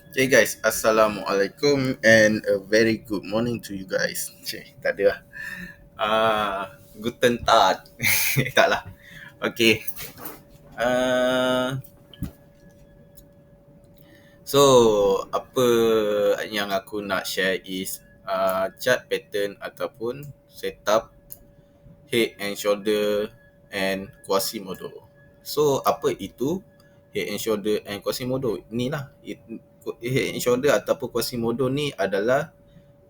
Okay guys, Assalamualaikum and a very good morning to you guys. Tak ada lah. Guten Tag. Tak lah. Okay. Uh, so, apa yang aku nak share is chart pattern ataupun setup head and shoulder and Quasimodo. So, apa itu head and shoulder and Quasimodo? Inilah. Head and shoulder ataupun Quasimodo ni adalah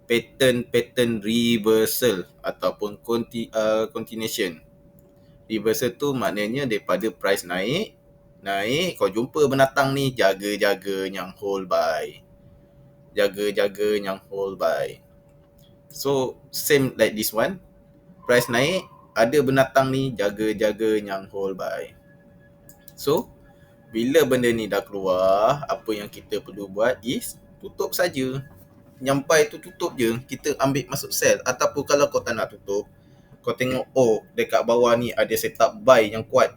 pattern reversal ataupun continuation. Reversal tu maknanya daripada price naik kau jumpa binatang ni jaga-jaga yang hold buy. Jaga-jaga yang hold buy. So same like this one. Price naik, ada binatang ni jaga-jaga yang hold buy. So bila benda ni dah keluar, apa yang kita perlu buat is tutup saja. Nyampai tu tutup je, kita ambil masuk sell. Ataupun kalau kau tak nak tutup, kau tengok dekat bawah ni ada setup buy yang kuat,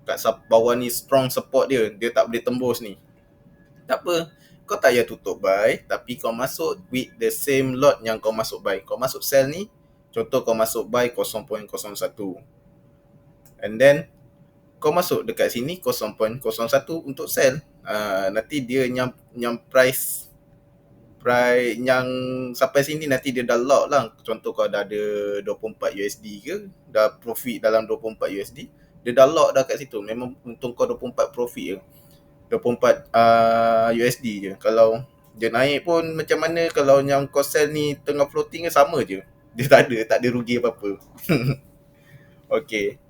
kat bawah ni strong support dia tak boleh tembus ni, tak apa, kau tak payah tutup buy, tapi kau masuk with the same lot yang kau masuk buy. Kau masuk sell ni, contoh kau masuk buy 0.01, and then kau masuk dekat sini 0.01 untuk sell. Nanti dia yang price yang sampai sini nanti dia dah lock lah. Contoh kau dah ada 24 USD ke, dah profit dalam 24 USD, dia dah lock dah kat situ. Memang untung kau 24 profit je, 24 USD je. Kalau dia naik pun macam mana, kalau yang kau sell ni tengah floating ke sama je, dia tak ada rugi apa-apa. Okay,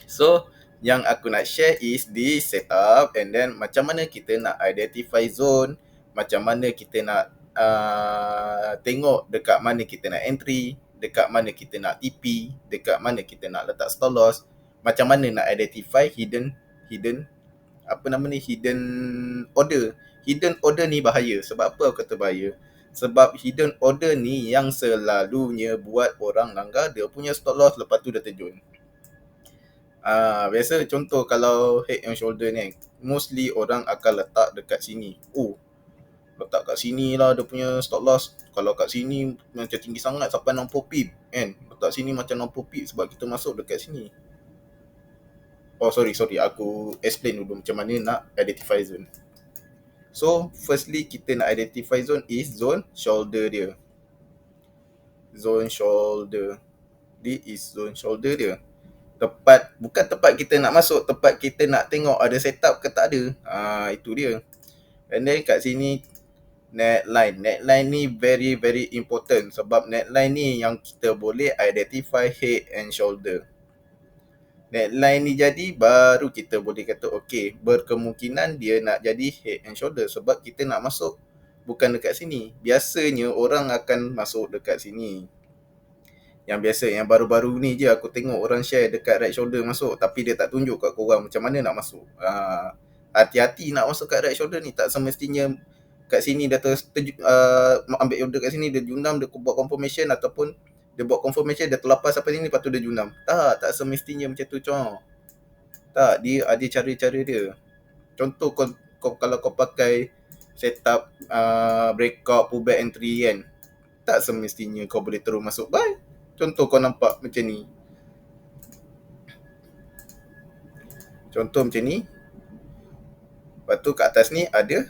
so yang aku nak share is the setup, and then macam mana kita nak identify zone, macam mana kita nak tengok dekat mana kita nak entry, dekat mana kita nak TP, dekat mana kita nak letak stop loss, macam mana nak identify hidden hidden order. Hidden order ni bahaya. Sebab apa aku kata bahaya? Sebab hidden order ni yang selalunya buat orang langgar dia punya stop loss, lepas tu dia terjun. Biasa contoh kalau head and shoulder ni, mostly orang akan letak dekat sini. Letak kat sini lah dia punya stop loss. Kalau kat sini macam tinggi sangat sampai 60 pip kan. Letak sini macam 60 pip sebab kita masuk dekat sini. Sorry, aku explain dulu macam mana nak identify zone. So, firstly kita nak identify zone is zone shoulder dia. Zone shoulder. This is zone shoulder dia. Bukan tempat kita nak masuk, tempat kita nak tengok ada setup ke tak ada. Itu dia. And then kat sini neckline. Neckline ni very very important, sebab neckline ni yang kita boleh identify head and shoulder. Neckline ni jadi baru kita boleh kata okey, berkemungkinan dia nak jadi head and shoulder, sebab kita nak masuk bukan dekat sini. Biasanya orang akan masuk dekat sini. Yang biasa, yang baru-baru ni je aku tengok orang share dekat right shoulder masuk, tapi dia tak tunjuk kat korang macam mana nak masuk. Hati-hati nak masuk kat right shoulder ni. Tak semestinya kat sini dia ambil order kat sini, dia junam, dia buat confirmation, ataupun dia buat confirmation, dia terlepas sampai sini, lepas tu dia junam. Tak semestinya macam tu, Tak, dia ada cara-cara dia. Contoh kalau kau pakai setup breakout, pullback entry kan, tak semestinya kau boleh terus masuk buy. Contoh kau nampak macam ni. Contoh macam ni. Lepas tu kat atas ni ada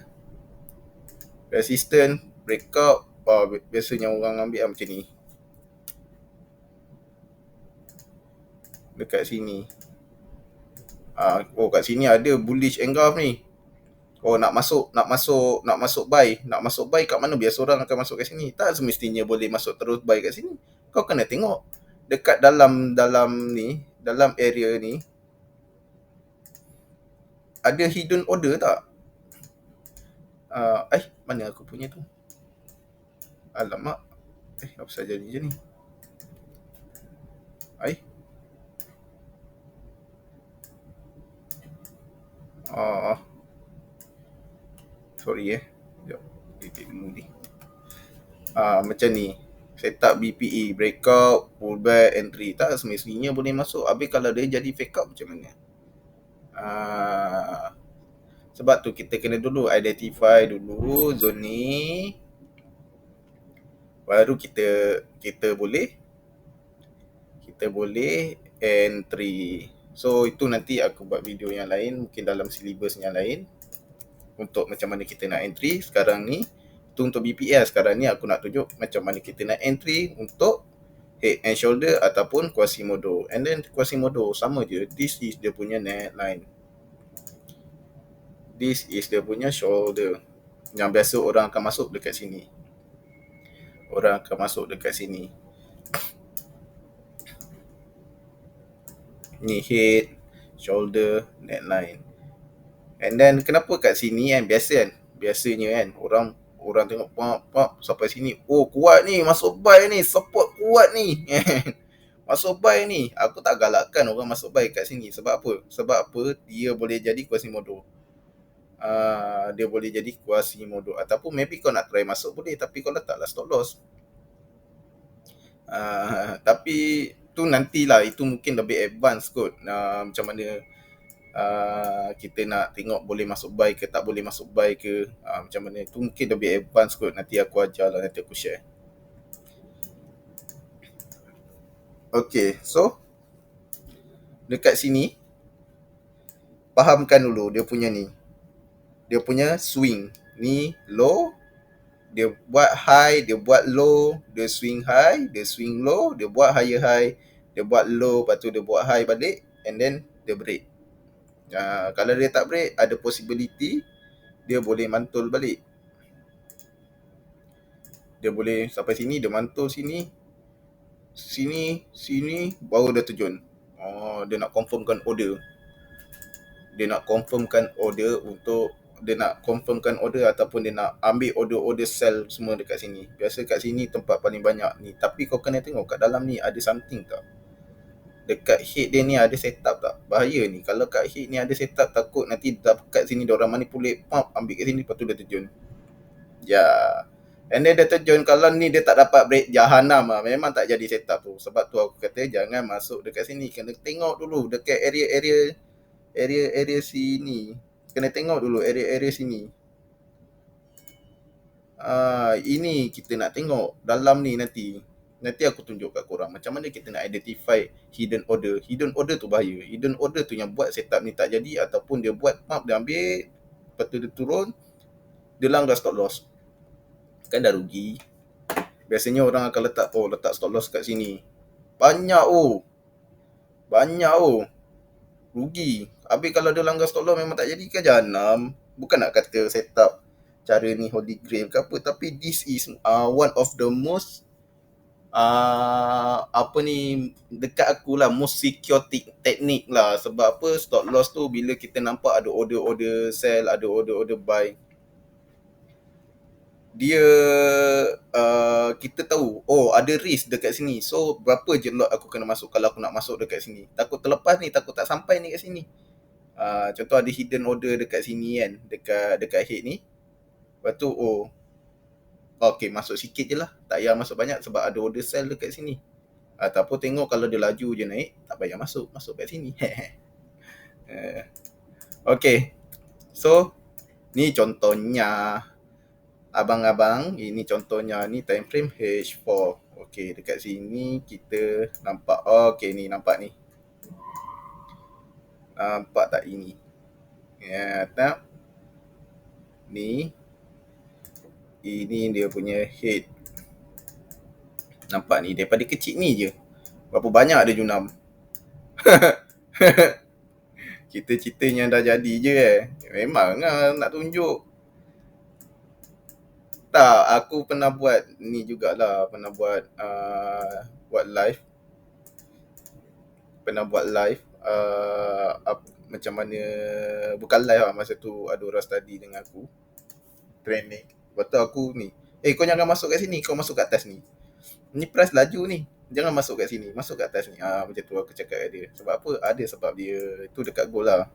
resistance, breakout. Biasanya orang ambil macam ni. Dekat sini. Kat sini ada bullish engulf ni. Nak masuk buy. Nak masuk buy kat mana? Biasa orang akan masuk kat sini. Tak semestinya boleh masuk terus buy kat sini. Kau kena tengok dekat dalam ni, dalam area ni ada hidden order tak? Mana aku punya tu? Alamak. Apa saja jadi je ni? Sorry Sekejap. Edit dulu ni. Macam ni. Setup BPE, breakout, pullback, entry. Tak semestinya boleh masuk. Habis kalau dia jadi fake out macam mana? Sebab tu kita kena dulu identify dulu zone ni, baru kita boleh entry. So itu nanti aku buat video yang lain, mungkin dalam syllabus yang lain, untuk macam mana kita nak entry. Sekarang ni tu untuk BPS. Sekarang ni aku nak tunjuk macam mana kita nak entry untuk head and shoulder ataupun Quasimodo. And then Quasimodo sama je, this is dia punya neckline, this is dia punya shoulder. Yang biasa orang akan masuk dekat sini, ni head, shoulder, neckline. And then kenapa kat sini kan, biasanya kan orang tengok pop sampai sini, oh kuat ni, masuk buy ni, support kuat ni. Masuk buy ni. Aku tak galakkan orang masuk buy kat sini. Sebab apa? Dia boleh jadi Quasimodo. Dia boleh jadi Quasimodo. Ataupun maybe kau nak try masuk boleh, tapi kau letaklah stop loss. Tapi tu nantilah, itu mungkin lebih advance kot. Macam mana kita nak tengok boleh masuk buy ke tak boleh masuk buy ke, macam mana tu mungkin lebih advance kot. Nanti aku ajar lah, nanti aku share. Okay, so dekat sini fahamkan dulu dia punya ni, dia punya swing ni low, dia buat high, dia buat low, dia swing high, dia swing low, dia buat higher high, dia buat low, lepas tu dia buat high balik, and then dia break. Kalau dia tak break, ada possibility dia boleh mantul balik. Dia boleh sampai sini, dia mantul sini, baru dia terjun. Dia nak confirmkan order. Dia nak confirmkan order ataupun dia nak ambil order sell semua dekat sini. Biasa kat sini tempat paling banyak ni. Tapi kau kena tengok kat dalam ni ada something tak? Dekat head dia ni ada setup tak? Bahaya ni. Kalau kat head ni ada setup, takut nanti dekat sini diorang manipulate, ambil kat sini, lepas tu dia terjun. And then dia terjun, kalau ni dia tak dapat break, jahanam lah. Memang tak jadi setup tu. Sebab tu aku kata jangan masuk dekat sini. Kena tengok dulu dekat area sini. Kena tengok dulu area sini. Ini kita nak tengok dalam ni nanti. Nanti aku tunjuk kat korang macam mana kita nak identify hidden order. Hidden order tu bahaya. Hidden order tu yang buat setup ni tak jadi, ataupun dia buat pump, dia ambil, lepas tu dia turun, dia langgar stop loss. Kan dah rugi. Biasanya orang akan letak stop loss kat sini. Banyak rugi. Habis kalau dia langgar stop loss memang tak jadi, kan jahanam. Bukan nak kata setup cara ni holy grail ke apa, tapi this is one of the most dekat aku lah, most secure technique lah. Sebab apa? Stop loss tu bila kita nampak ada order sell, ada order buy, dia kita tahu ada risk dekat sini. So berapa je lot aku kena masuk kalau aku nak masuk dekat sini. Takut terlepas ni, takut tak sampai ni kat sini. Contoh ada hidden order dekat sini kan, dekat head ni. Lepas tu okay, masuk sikit je lah, tak payah masuk banyak sebab ada order sell dekat sini. Ataupun tengok kalau dia laju je naik, tak payah masuk kat sini. Okay, so ni contohnya abang-abang, ini contohnya, ni time frame H4. Okay, dekat sini kita nampak, okay ni nampak ni. Nampak tak ini? Tak? Ni. Ini dia punya head. Nampak ni, daripada kecil ni je. Berapa banyak ada junam. Kita ceritanya dah jadi je Memang lah nak tunjuk. Tak, aku pernah buat ni jugalah, pernah buat live. Macam mana, bukan live lah, masa tu ada orang study dengan aku, training. Lepas tu aku ni, kau jangan masuk kat sini, kau masuk kat atas ni. Ni price laju ni, jangan masuk kat sini, masuk kat atas ni. Macam tu aku cakap kat dia. Sebab apa? Ada sebab dia tu dekat goal lah.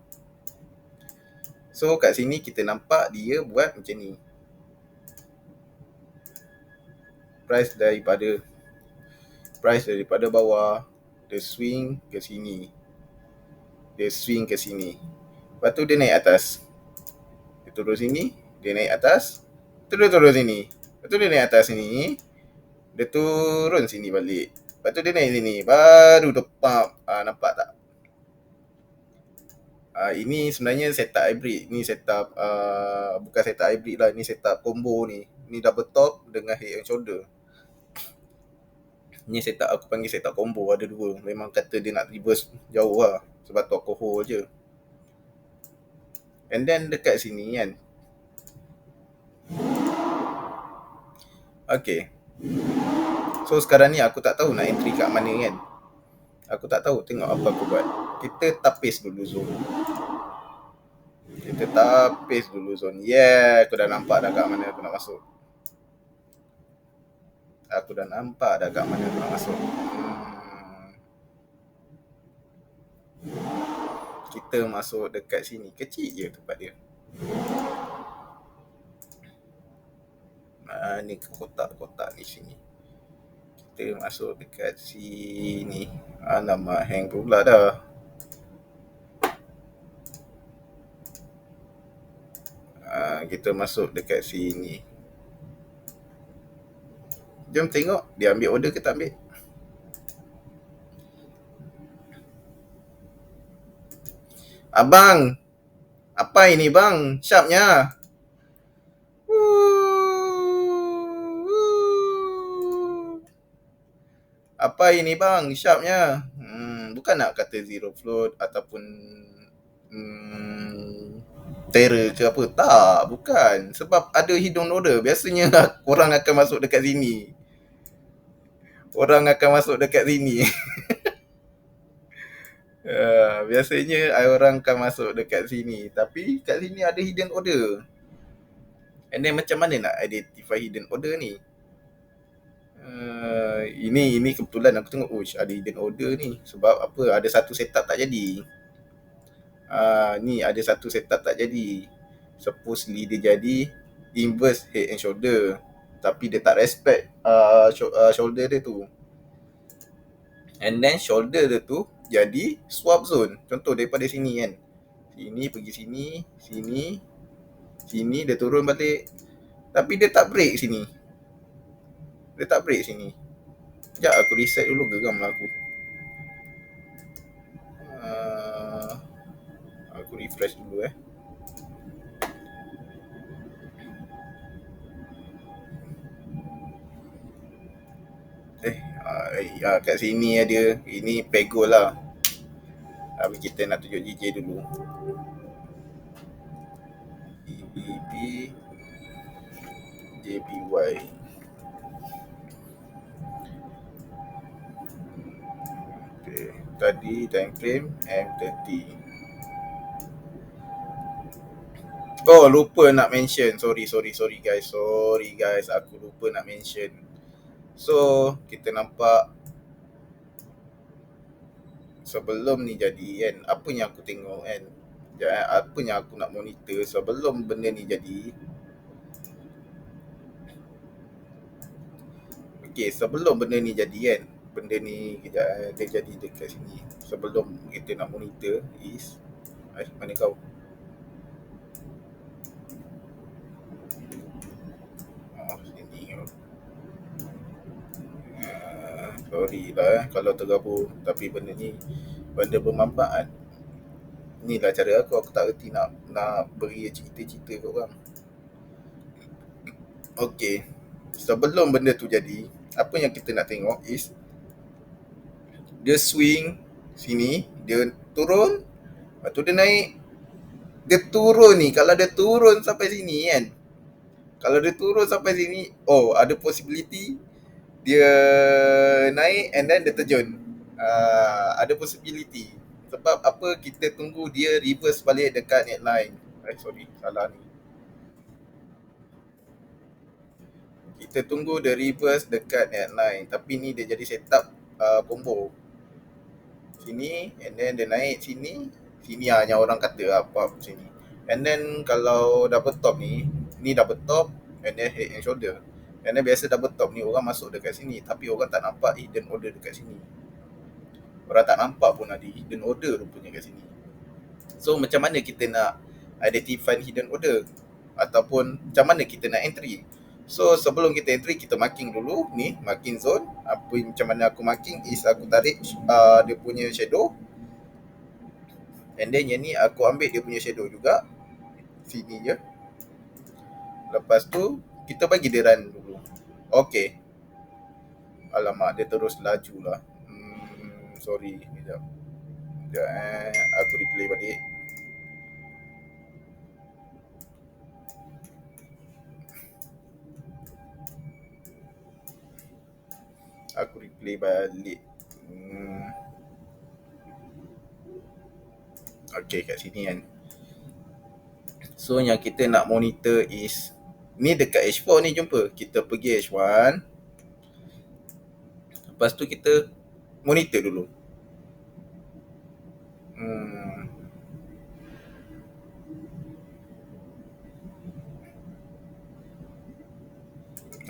So kat sini kita nampak dia buat macam ni. Price daripada bawah, dia swing ke sini. Lepas tu dia naik atas. Dia turun sini, dia naik atas, tu dia turun sini. Lepas tu dia naik atas sini, dia turun sini balik. Lepas tu dia naik sini, baru depan. Nampak tak? Ini sebenarnya setup hybrid. Ni setup bukan setup hybrid lah, ni setup combo ni. Ni double top dengan head and shoulder. Ni setup aku panggil setup combo, ada dua. Memang kata dia nak reverse jauh lah. Sebab tu aku hold je. And then dekat sini kan. Okay. So sekarang ni aku tak tahu nak entry kat mana kan. Aku tak tahu, tengok apa aku buat. Kita tapis dulu zone. Kita tapis dulu zone. Yeah, aku dah nampak dah kat mana aku nak masuk. Aku dah nampak dah kat mana aku nak masuk. Kita masuk dekat sini. Kecil je tempat dia. Ni kotak-kotak ni sini. Kita masuk dekat sini. Alamak, hang pula dah. Kita masuk dekat sini. Jom tengok dia ambil order ke tak ambil. Abang, apa ini bang? Sharpnya. Apa ini bang? Sharpnya. Bukan nak kata zero float ataupun terror ke apa. Tak, bukan. Sebab ada hidden order. Biasanya orang akan masuk dekat sini. Orang akan masuk dekat sini. Biasanya orang akan masuk dekat sini. Tapi kat sini ada hidden order. And then macam mana nak identify hidden order ni? Ini kebetulan aku tengok ada hidden order ni. Sebab apa? Ada satu setup tak jadi. Ni ada satu setup tak jadi. Supposedly dia jadi inverse head and shoulder. Tapi dia tak respect shoulder dia tu. And then shoulder dia tu jadi swap zone. Contoh daripada sini kan. Sini pergi sini, sini, sini dia turun balik. Tapi dia tak break sini. Dia tak break sini. Sekejap aku reset dulu, geram lah aku. Aku refresh dulu kat sini ada. Ini pegol lah. Tapi kita nak tunjuk JJ dulu. EBB JPY. Okay. Tadi time frame M30. Oh, lupa nak mention. Sorry guys. Sorry guys, aku lupa nak mention. So, kita nampak sebelum ni jadi kan, apa yang aku tengok kan, apa yang aku nak monitor sebelum benda ni jadi. Okay, sebelum benda ni jadi kan, benda ni kejap, dia jadi dekat sini. Sebelum kita nak monitor is mana kau? Sini. Sorry lah kalau tergabung, tapi benda ni benda bermanfaat. Inilah cara aku tak reti nak beri cerita-cerita ke orang. Okay, sebelum benda tu jadi, apa yang kita nak tengok is dia swing sini, dia turun, lepas tu dia naik. Dia turun ni, kalau dia turun sampai sini kan, kalau dia turun sampai sini, ada possibility dia naik and then dia terjun. Ada possibility. Sebab apa, kita tunggu dia reverse balik dekat neckline. Sorry, salah ni. Kita tunggu dia reverse dekat neckline. Tapi ni dia jadi setup combo. Sini, and then dia naik sini. Sini yang orang kata apa sini. And then kalau double top ni double top and then head and shoulder. And then biasa double top ni orang masuk dekat sini, tapi orang tak nampak hidden order dekat sini. Orang tak nampak pun ada hidden order rupanya kat sini. So macam mana kita nak identify hidden order ataupun macam mana kita nak entry. So sebelum kita entry, kita marking dulu ni, marking zone. Apa macam mana aku marking is aku tarik dia punya shadow, and then yang ni aku ambil dia punya shadow juga sini je. Lepas tu kita bagi dia run dulu. Okay. Alamak, dia terus laju lah. Sorry, kejap. Kejap aku replay balik. Aku replay balik. Okay, kat sini kan. So yang kita nak monitor is ni dekat H4 ni, jumpa. Kita pergi H1. Lepas tu kita monitor dulu.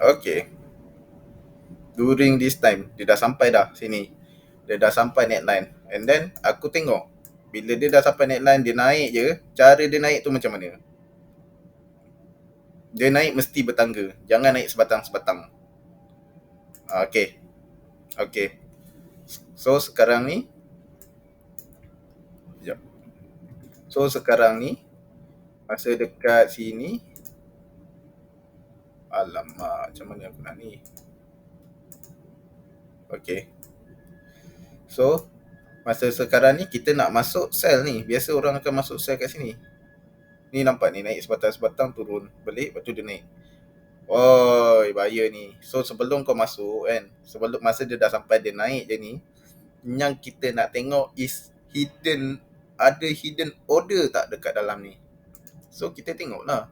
Okay. During this time, dia dah sampai dah sini. Dia dah sampai neckline. And then aku tengok bila dia dah sampai neckline, dia naik je. Cara dia naik tu macam mana? Dia naik mesti bertangga. Jangan naik sebatang-sebatang. Okay. Okay. So sekarang ni, sekejap. So sekarang ni, masa dekat sini, alamak, macam mana aku nak ni? Okay. So masa sekarang ni kita nak masuk sel ni. Biasa orang akan masuk sel kat sini. Ni nampak ni, naik sebatang-sebatang, turun balik, lepas tu dia naik. Oh, bahaya ni. So sebelum kau masuk kan, sebelum masa dia dah sampai, dia naik je ni, yang kita nak tengok is hidden, ada hidden order tak dekat dalam ni. So kita tengok lah.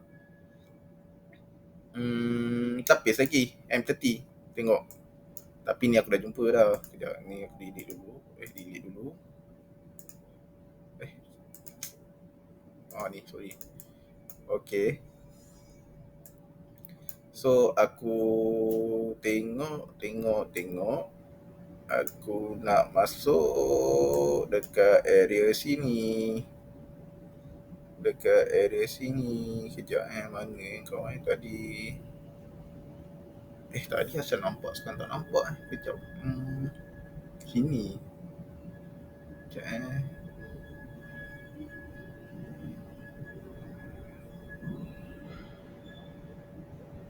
Tapis lagi M30. Tengok. Tapi ni aku dah jumpa dah. Kejap, ni aku delete dulu. Delete dulu. Ni sorry. Okay. So aku tengok. Aku nak masuk dekat area sini. Kejap mana kau tadi? Tadi asal nampak, sekarang tak nampak. Kejap. Sini. Kejap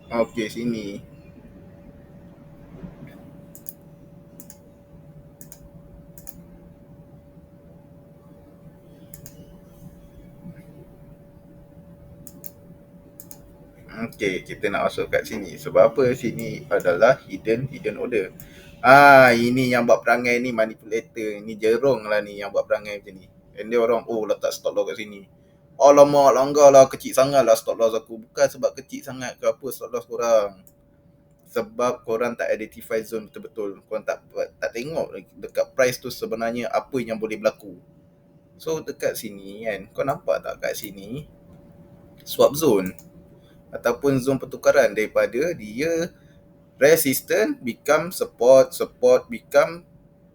Okay, sini. Okay, kita nak masuk kat sini. Sebab apa? Sini adalah hidden order. Ini yang buat perangai ni manipulator. Ni jerong lah ni yang buat perangai macam ni. And dia orang, letak stop loss kat sini. Alamak, langgar lah, kecil sangat lah stop loss aku. Bukan sebab kecil sangat ke apa stop loss korang. Sebab korang tak identify zone betul-betul. Korang tak tengok dekat price tu sebenarnya apa yang boleh berlaku. So dekat sini kan, kau nampak tak kat sini swap zone ataupun zone pertukaran, daripada dia resistant become support become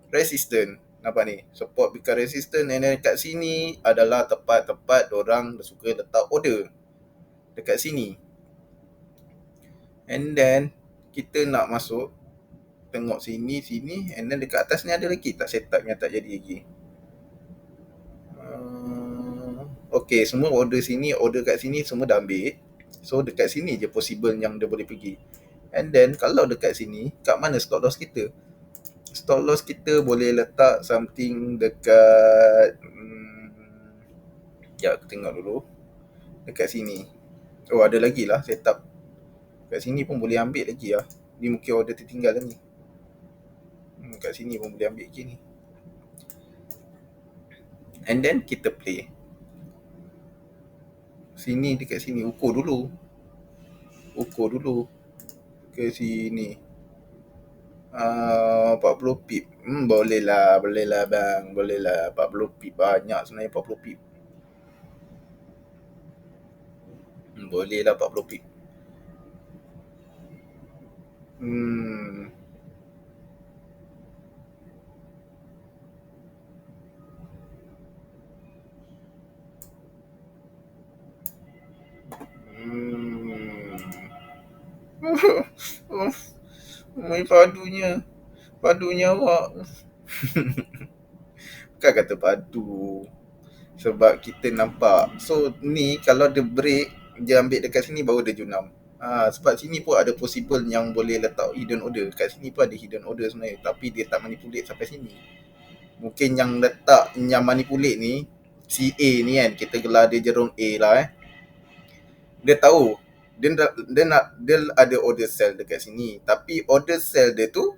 resistant. Nampak ni, support become resistant. And then kat sini adalah tempat-tempat orang suka letak order dekat sini. And then kita nak masuk, tengok sini, and then dekat atas ni ada lagi tak setup yang tak jadi lagi. Okay, semua order sini, order kat sini semua dah ambil. So dekat sini je possible yang dia boleh pergi. And then kalau dekat sini, kat mana stop loss kita? Stop loss kita boleh letak something dekat aku tengok dulu. Dekat sini. Ada lagi lah setup. Kat sini pun boleh ambil lagi lah. Ni mungkin order tertinggal lah ni. Kat sini pun boleh ambil lagi ni. And then kita play. Sini, dekat sini ukur dulu ke sini. 40 pip. Boleh lah bang. Boleh lah 40 pip. Banyak sebenarnya 40 pip. Boleh lah 40 pip. Padunya. Padunya awak. Bukan kata padu. Sebab kita nampak. So ni kalau dia break, dia ambil dekat sini baru dia junam. Sebab sini pun ada possible yang boleh letak hidden order. Kat sini pun ada hidden order sebenarnya. Tapi dia tak manipulate sampai sini. Mungkin yang letak, yang manipulate ni, si A ni kan, kita gelar dia Jerome A lah Dia tahu. Dia ada order cell dekat sini. Tapi order cell dia tu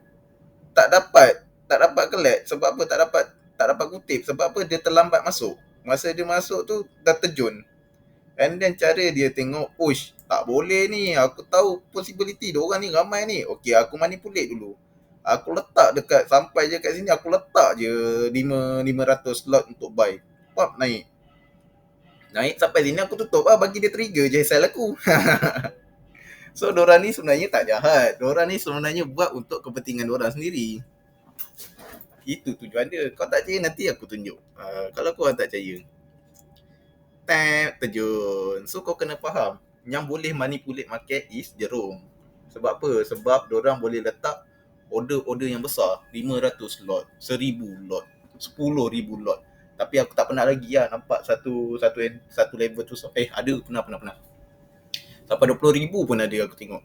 tak dapat collect. Sebab apa? Tak dapat kutip. Sebab apa? Dia terlambat masuk. Masa dia masuk tu dah terjun. And then cara dia tengok, ush, tak boleh ni. Aku tahu possibility diorang ni ramai ni. Okay, aku manipulate dulu. Aku letak dekat, sampai je kat sini, aku letak je 500 slot untuk buy. Pop, naik. Naik sampai sini aku tutup bagi dia trigger je sell aku. So, diorang ni sebenarnya tak jahat. Diorang ni sebenarnya buat untuk kepentingan diorang sendiri. Itu tujuan dia. Kau tak percaya, nanti aku tunjuk. Kalau kau tak percaya, terjun. So kau kena faham, yang boleh manipulate market is Jerome. Sebab apa? Sebab diorang boleh letak order-order yang besar, 500 lot, 1000 lot, 10,000 lot. Tapi aku tak pernah lagi nampak satu level tu. Ada, pernah. Sampai 20,000 pun ada aku tengok.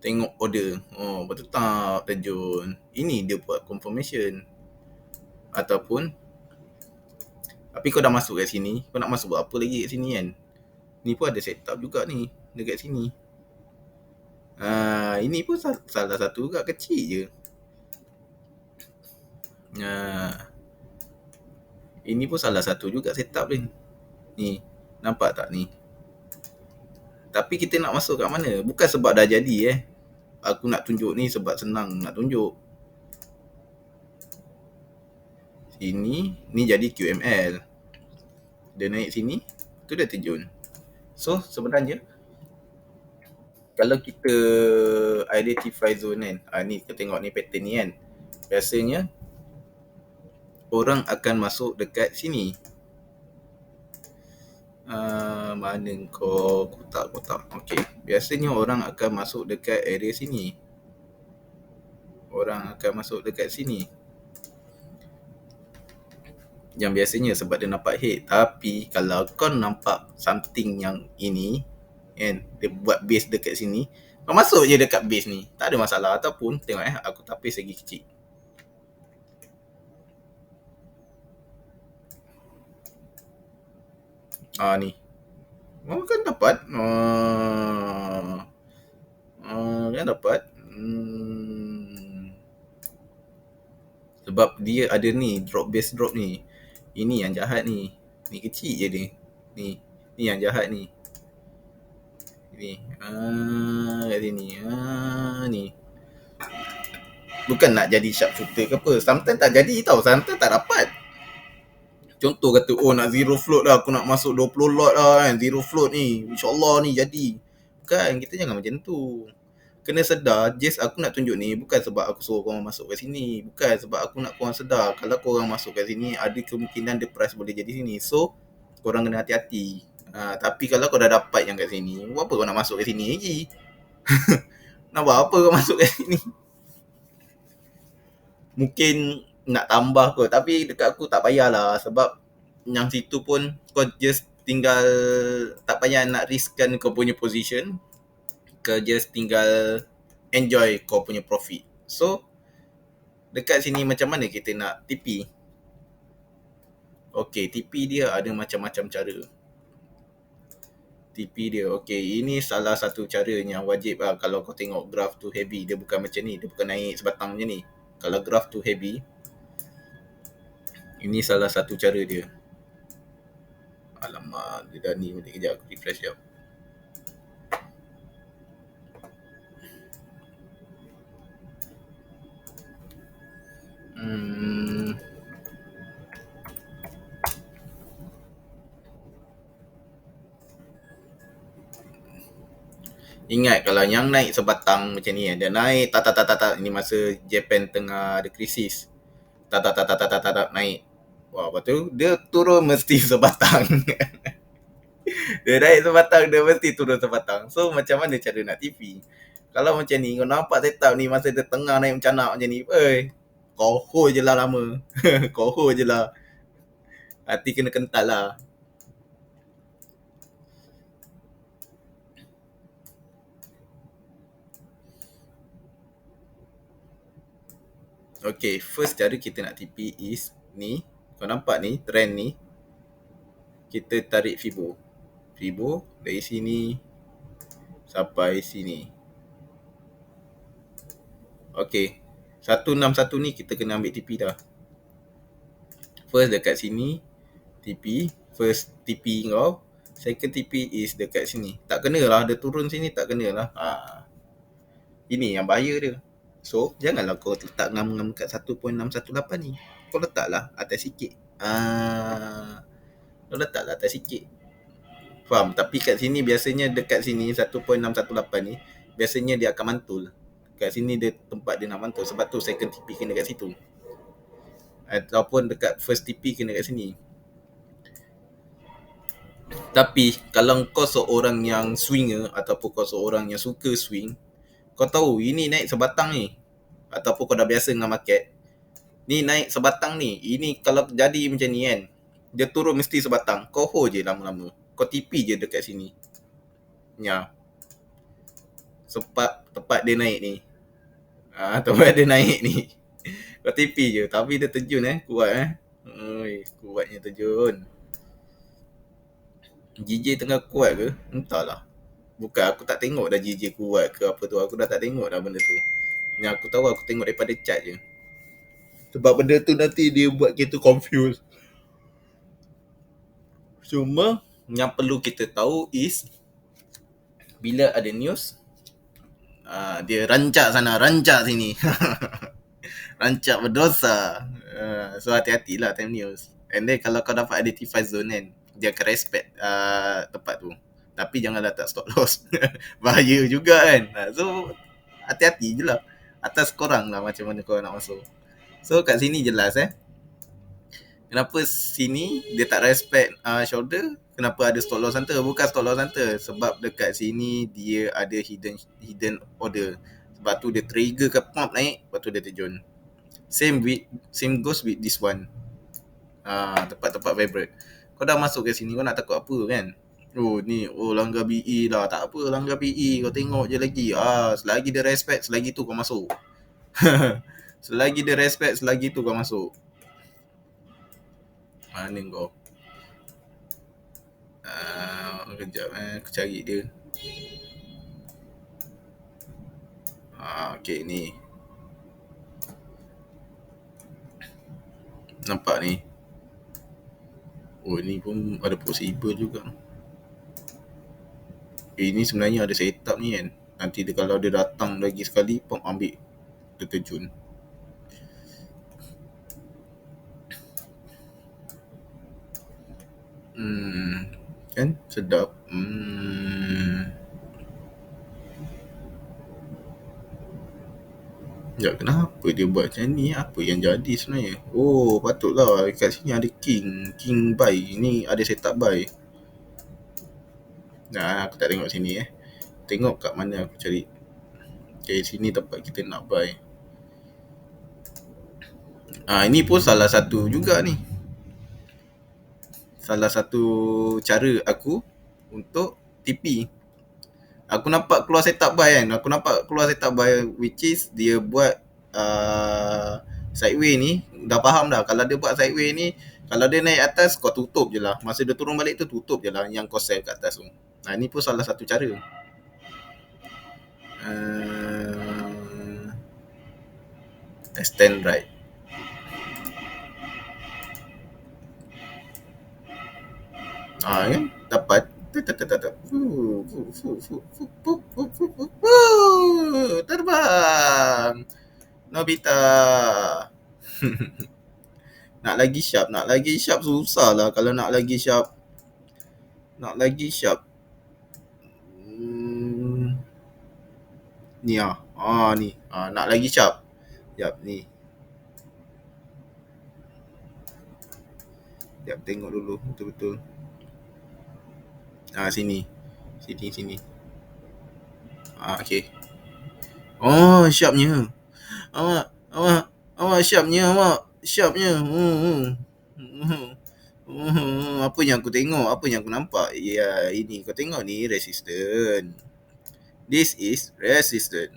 Tengok order. Betul tak terjun. Ini dia buat confirmation. Ataupun tapi kau dah masuk kat sini, kau nak masuk buat apa lagi kat sini kan? Ni pun ada setup juga ni dekat sini. Ini pun salah satu juga, kecil je. Ini pun salah satu juga setup ni. Ni, nampak tak ni? Tapi kita nak masuk kat mana? Bukan sebab dah jadi Aku nak tunjuk ni sebab senang nak tunjuk. Sini, ni jadi QML. Dia naik sini, tu dah terjun. So, sebenarnya kalau kita identify zone kan, ni kita tengok ni pattern ni kan. Biasanya orang akan masuk dekat sini. Mana kau kotak. Okey, biasanya orang akan masuk dekat area sini. Orang akan masuk dekat sini. Yang biasanya sebab dia nampak head. Tapi kalau kau nampak something yang ini kan, dia buat base dekat sini, kau masuk je dekat base ni, tak ada masalah. Ataupun tengok aku tapis lagi kecil. Ni. Kan dapat. Kan dapat. Sebab dia ada ni, drop base drop ni. Ini yang jahat ni. Ni kecil je dia. Ni yang jahat ni. Ni. Kat sini. Ni. Bukan nak jadi sharpshooter ke apa. Sometimes tak jadi tau. Sometimes tak dapat. Contoh kata, nak zero float lah. Aku nak masuk 20 lot lah kan. Zero float ni. InsyaAllah ni jadi. Bukan. Kita jangan macam tu. Kena sedar, just aku nak tunjuk ni bukan sebab aku suruh korang masuk kat sini. Bukan sebab aku nak korang sedar. Kalau korang masuk kat sini, ada kemungkinan the price boleh jadi sini. So, korang kena hati-hati. Tapi kalau kau dah dapat yang kat sini, buat apa kau nak masuk kat sini lagi? Nak buat apa kau masuk kat sini? Mungkin nak tambah kot. Tapi dekat aku tak payahlah. Sebab yang situ pun kau just tinggal, tak payah nak riskkan kau punya position. Kau just tinggal enjoy kau punya profit. So, dekat sini macam mana kita nak TP? Okay, TP dia ada macam-macam cara. TP dia, okay, ini salah satu cara yang wajib lah. Kalau kau tengok graph tu heavy, dia bukan macam ni. Dia bukan naik sebatang macam ni. Kalau graph tu heavy, ini salah satu cara dia. Alamak, dia dah ni. Kejap aku refresh jap. Ingat kalau yang naik sebatang macam ni, dia naik tak ini masa Japan tengah ada krisis. Tak naik. Wah, lepas tu dia turun mesti sebatang. Dia naik sebatang, dia mesti turun sebatang. So macam mana cara nak TP? Kalau macam ni, kau nampak setup ni masa dia tengah naik macam nak macam ni, koho je lah lama. Koho je lah. Hati kena kental lah. Okay, first cara kita nak TP is ni. Kau nampak ni, trend ni. Kita tarik Fibo. Fibo dari sini sampai sini. Okay. 161 ni kita kena ambil TP dah. First dekat sini TP. First TP kau. Second TP is dekat sini. Tak kena lah. Dia turun sini tak kena lah. Ini yang bahaya dia. So, janganlah kau letak ngam-ngam kat 1.618 ni. Kau letaklah atas sikit. Kau letaklah atas sikit. Faham? Tapi kat sini biasanya dekat sini 1.618 ni biasanya dia akan mantul. Kat sini dia tempat dia nak mantul. Sebab tu second TP kena kat situ. Ataupun dekat first TP kena kat sini. Tapi kalau kau seorang yang swinger ataupun kau seorang yang suka swing, kau tahu ini naik sebatang ni ataupun kau dah biasa dengan market, ni naik sebatang ni, ini kalau jadi macam ni kan, dia turun mesti sebatang. Kau hold je lama-lama. Kau TP je dekat sini. Ya. Tepat dia naik ni. Tempat dia naik ni. Kau TP je. Tapi dia terjun kuat kuatnya terjun. JJ tengah kuat ke? Entahlah. Bukan aku tak tengok dah JJ kuat ke apa tu. Aku dah tak tengok dah benda tu. Yang aku tahu aku tengok daripada chat je. Sebab benda tu nanti dia buat kita confused. Cuma yang perlu kita tahu is bila ada news, dia rancak sana, rancak sini. Rancak berdosa. So hati-hatilah time news. And then kalau kau dapat identify zone kan, dia akan respect tempat tu. Tapi jangan letak stop loss. Bahaya juga kan. So hati-hati je lah. Atas korang lah macam mana korang nak masuk. So kat sini jelas kenapa sini dia tak respect shoulder. Kenapa ada stop loss center? Bukan stop loss center. Sebab dekat sini dia ada hidden order. Sebab tu dia trigger ke pump naik, lepas tu dia terjun. Same goes with this one. Tempat-tempat vibrate. Kau dah masuk ke sini, kau nak takut apa kan? Langgar BE lah. Tak apa langgar BE. Kau tengok je lagi. Selagi dia respect, selagi tu kau masuk. Selagi dia respect, selagi tu kau masuk. Mana kau? Kejap aku cari dia. Okay ni. Nampak ni. Ni pun ada possible juga. Ini sebenarnya ada setup ni kan. Nanti dia, kalau dia datang lagi sekali, pump ambil, dia terjun. Kan sedap. Ya, kenapa dia buat macam ni? Apa yang jadi sebenarnya? Patutlah kat sini ada king buy. Ni ada setup buy. Aku tak tengok sini Tengok kat mana aku cari. Okay, sini tempat kita nak buy. Ini pun salah satu juga ni. Salah satu cara aku untuk TP. Aku nampak keluar setup buy kan. Aku nampak keluar setup buy, which is dia buat sideway ni. Dah faham dah. Kalau dia buat sideway ni, kalau dia naik atas, kau tutup je lah. Masa dia turun balik tu, tutup je lah yang kau sell kat atas tu. Ni pun salah satu cara. Extend right. Kan? Dapat. Terbang. Nobita. Nak lagi sharp susah lah. Kalau nak lagi sharp, ni ni nak lagi sharp. Ni. Tengok dulu betul-betul. Sini. Sini. Okey. Oh, syapnya. Awak awak awak syapnya awak. Syapnya. Apa yang aku tengok? Apa yang aku nampak? Ya, ini kau tengok ni resistant. This is resistant.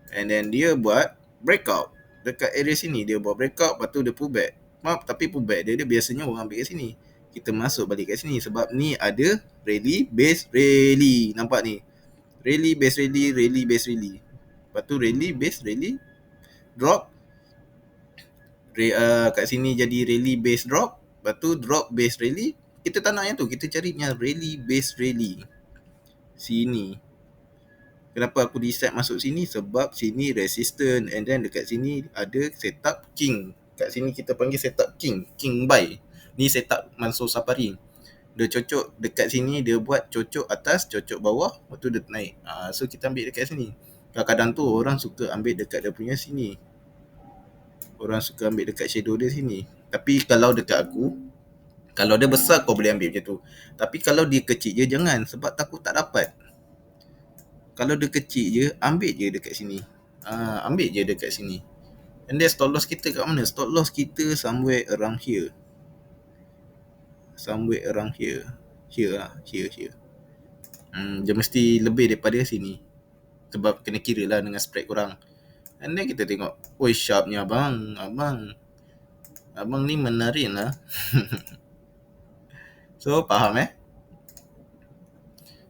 And then dia buat breakout. Dekat area sini dia buat breakout, lepas tu dia pull back. Maaf, tapi pull back dia biasanya orang ambil kat sini. Kita masuk balik kat sini sebab ni ada rally base rally. Nampak ni? Rally base rally, rally base rally. Lepas tu rally base rally drop. Kat sini jadi rally base drop. Lepas tu drop base rally. Kita tak nak yang tu. Kita cari yang rally base rally. Sini. Kenapa aku decide masuk sini? Sebab sini resistant. And then dekat sini ada setup king. Kat sini kita panggil setup king. King buy. Ni setup Manso Safari. Dia cocok dekat sini, dia buat cocok atas, cocok bawah, lepas tu dia naik. So kita ambil dekat sini. Kadang-kadang tu orang suka ambil dekat dia punya sini. Orang suka ambil dekat shadow dia sini. Tapi kalau dekat aku, kalau dia besar kau boleh ambil macam tu. Tapi kalau dia kecil je jangan, sebab takut tak dapat. Kalau dia kecil je, ambil je dekat sini. Ambil je dekat sini. And then stop loss kita kat mana? Stop loss kita somewhere around here. Somewhere around here. Here lah. Here. Dia mesti lebih daripada sini. Sebab kena kira lah dengan spread korang. And then kita tengok, oi sharpnya abang. Abang ni menarik lah. So faham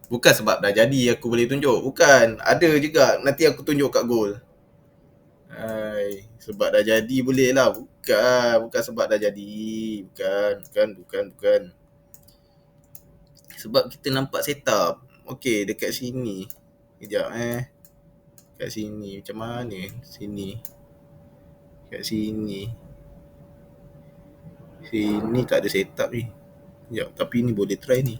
Bukan sebab dah jadi aku boleh tunjuk. Bukan. Ada juga nanti aku tunjuk kat goal. Sebab dah jadi boleh lah. Bukan sebab dah jadi. Bukan. Sebab kita nampak setup. Okey, dekat sini. Kejap Kat sini macam mana? Sini. Kat sini. Sini tak ada setup ni. Kejap, tapi ni boleh try ni.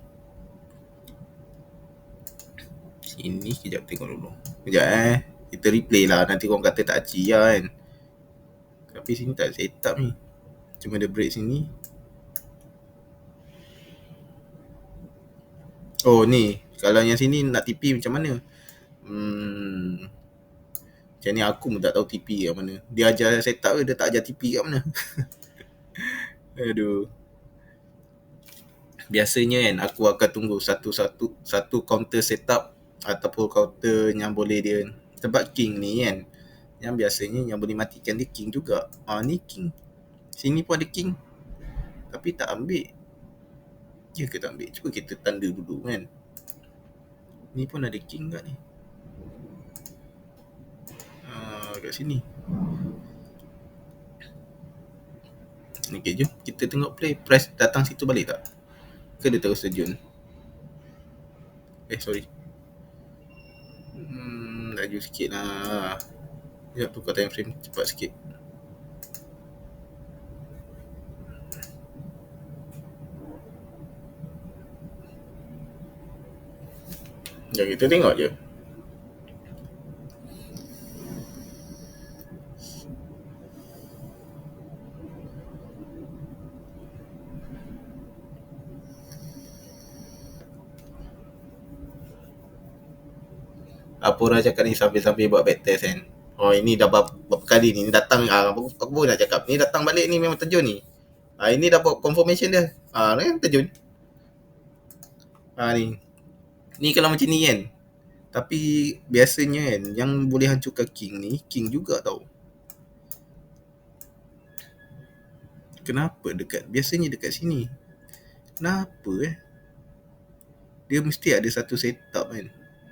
Sini kejap tengok dulu. Kejap kita replay lah. Nanti korang kata tak aci lah kan. Tapi sini tak ada setup ni. Cuma ada break sini. Oh ni. Kalau yang sini nak TP macam mana? Macam ni aku pun tak tahu TP kat mana. Dia ajar setup ke dia tak ajar TP kat mana? Aduh. Biasanya kan aku akan tunggu satu counter setup ataupun counter yang boleh dia. Sebab king ni kan, yang biasanya yang boleh matikan dia king juga. Ni king. Sini pun ada king. Tapi tak ambil. Ya ke tak ambil? Cuba kita tanda dulu kan. Ni pun ada king kat ni. Kat sini. Okay, jom kita tengok play. Price datang situ balik tak? Ke dia terus terjun? Sorry. Laju sikit lah. Sekejap tukar time frame cepat sikit. Sekejap kita tengok je. Apa orang cakap ni sambil-sambil buat backtest kan. Ini dah berapa kali ni datang. Aku pun nak cakap ni datang balik ni memang terjun ni. Ini dah buat confirmation dia. Kan terjun. Ni. Ni kalau macam ni kan. Tapi biasanya kan yang boleh hancurkan king ni king juga tau. Kenapa biasanya dekat sini? Kenapa Dia mesti ada satu setup kan.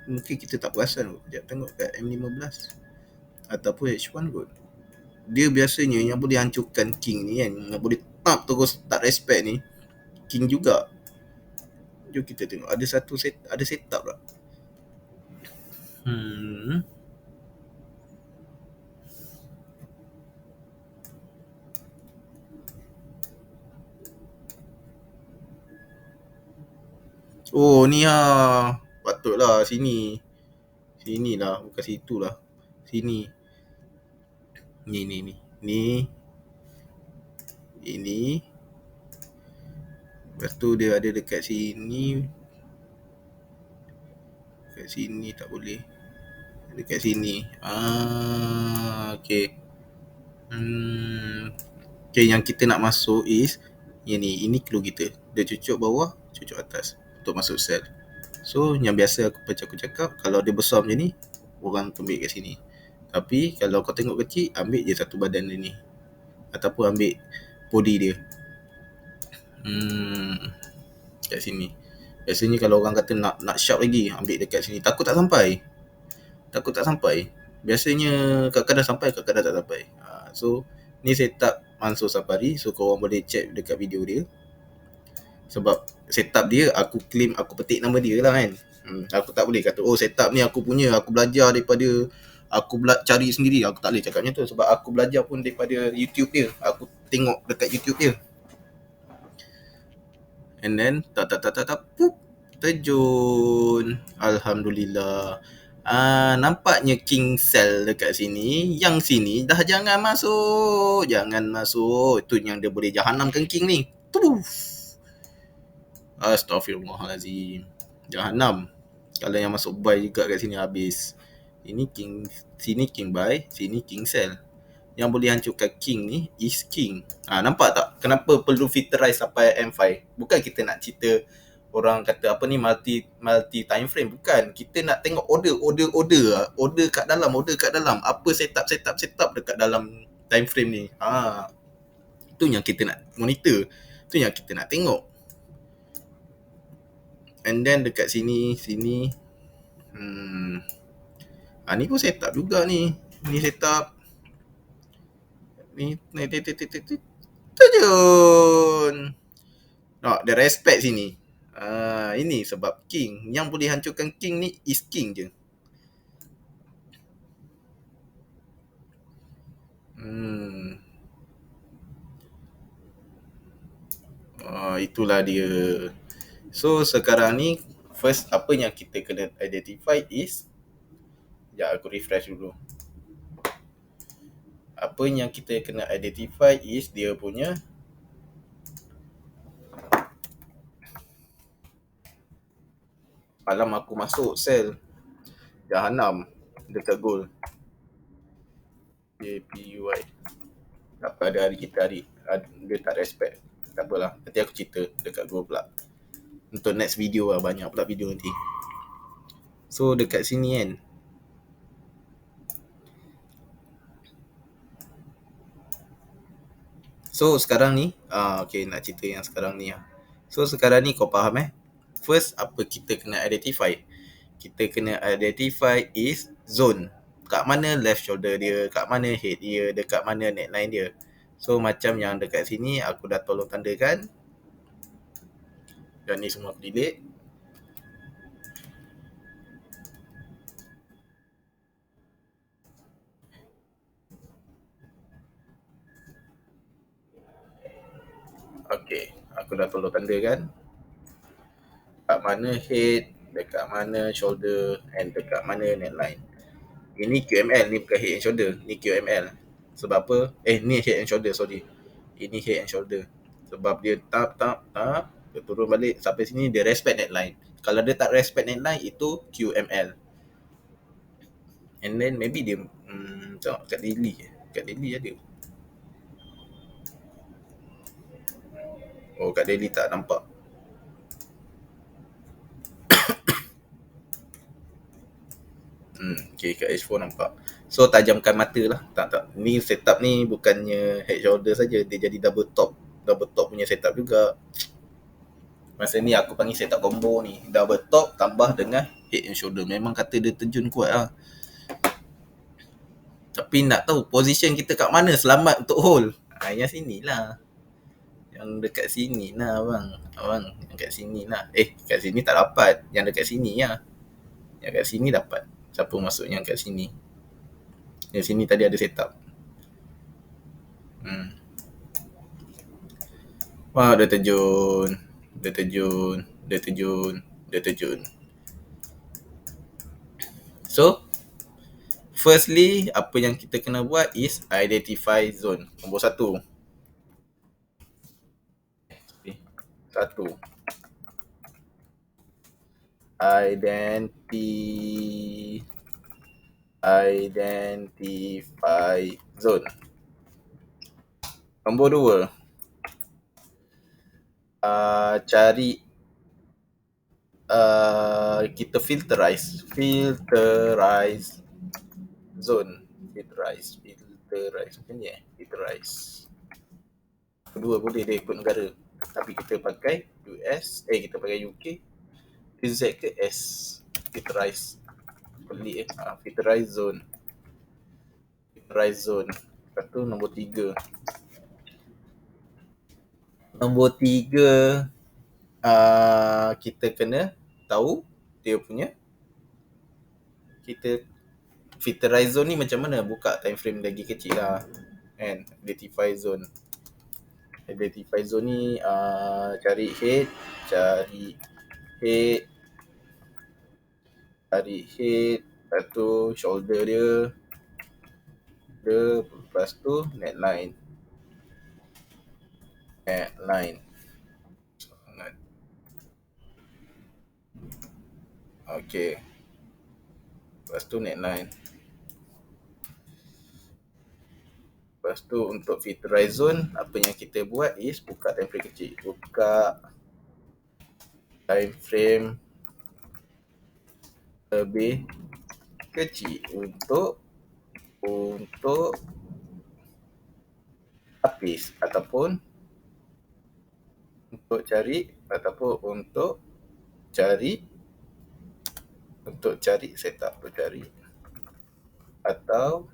Mungkin kita tak perasan kot. Sekejap tengok kat M15 ataupun H1 kot. Dia biasanya yang boleh hancurkan king ni kan, yang boleh tap terus tak respect ni, king juga. Jom kita tengok ada setup tak? Oh ni patutlah sini. Sini lah, bukan situ lah. Sini. Ni. Ini. Lepas tu dia ada dekat sini. Dekat sini tak boleh. Dekat sini. Okay. Okay, yang kita nak masuk is ini clue kita. Dia cucuk bawah, cucuk atas untuk masuk sel. So yang biasa aku cakap, kalau dia besar macam ni, orang ambil kat sini. Tapi kalau kau tengok kecil, ambil je satu badan dia ni. Ataupun ambil body dia. Kat sini. Biasanya kalau orang kata nak sharp lagi, ambil dekat sini. Takut tak sampai. Biasanya kadang-kadang sampai, kadang-kadang tak sampai. So ni setup Manso Safari. So korang boleh check dekat video dia. Sebab setup dia aku claim, aku petik nama dia lah kan. Aku tak boleh kata setup ni aku punya, aku belajar daripada aku cari sendiri. Aku tak boleh cakap macam tu sebab aku belajar pun daripada YouTube dia. Aku tengok dekat YouTube dia. And then pup, terjun. Alhamdulillah. Nampaknya king cell dekat sini. Yang sini dah jangan masuk. Itu yang dia boleh jahanamkan king ni. Astaghfirullahalazim. Jahanam. Kalau yang masuk buy juga kat sini habis. Ini king, sini king buy, sini king sell. Yang boleh hancurkan king ni is king. Nampak tak? Kenapa perlu filterize sampai M5? Bukan kita nak cerita orang kata apa ni multi time frame, bukan. Kita nak tengok order kat dalam. Apa setup dekat dalam time frame ni. Itu yang kita nak monitor. Itu yang kita nak tengok. And then dekat sini ni pun setup juga ni. Ni setup. Ni terjun. Dia respect sini. Ini sebab king. Yang boleh hancurkan king ni is king je. Itulah dia. So sekarang ni first apa yang kita kena identify is, aku refresh dulu. Apa yang kita kena identify is dia punya malam aku masuk sel jahanam dekat goal JPUI. Apa ada hari kita hari dia tak respect. Tak apalah, nanti aku cerita dekat goal pula. Untuk next video lah, banyak pula video nanti. So dekat sini kan, so sekarang ni okay, nak cerita yang sekarang ni lah. So sekarang ni kau faham first apa kita kena identify? Kita kena identify is zone. Kat mana left shoulder dia, kat mana head dia, dekat mana neckline dia. So macam yang dekat sini aku dah tolong tandakan. Dan ni semua aku delete. Okay, aku dah tolong tandakan. Kat mana head, dekat mana shoulder and dekat mana neckline. Ini QML, ni bukan head and shoulder. Ni QML. Sebab apa? Ni head and shoulder, sorry. Ini head and shoulder. Sebab dia tap, dia turun balik sampai sini, dia respect neckline. Kalau dia tak respect neckline, itu QML. And then maybe dia kat daily. Kat daily ada. Kat daily tak nampak. Okay, kat H4 nampak. So tajamkan mata lah. Tak. Ni setup ni bukannya head shoulder saja, dia jadi double top punya setup juga. Masa ni aku panggil setup combo ni. Double top tambah dengan head and shoulder. Memang kata dia terjun kuat lah. Tapi nak tahu position kita kat mana selamat untuk hold. Yang sini lah. Yang dekat sini lah abang. Yang kat sini lah. Kat sini tak dapat. Yang dekat sini lah. Yang kat sini dapat. Siapa masuk yang kat sini. Yang sini tadi ada setup. Wah, dia terjun. So, firstly, apa yang kita kena buat is identify zone. Nombor 1. identify zone. Nombor 2, cari kita filterize zone. Filterize macam ni filterize. Kedua boleh dia ikut negara, tapi kita pakai kita pakai UK ke Z ke S. Filterize pelik filterize zone. Lepas tu nombor 3, kita kena tahu dia punya, kita filterize zone ni macam mana, buka time frame lagi kecil lah kan. Identify zone ni cari head, lepas tu shoulder dia, lepas tu neckline. Okay, lepas tu neckline. Lepas tu untuk filterize zone, apa yang kita buat is buka time frame kecil. Buka time frame lebih kecil untuk lapis ataupun untuk cari setup, atau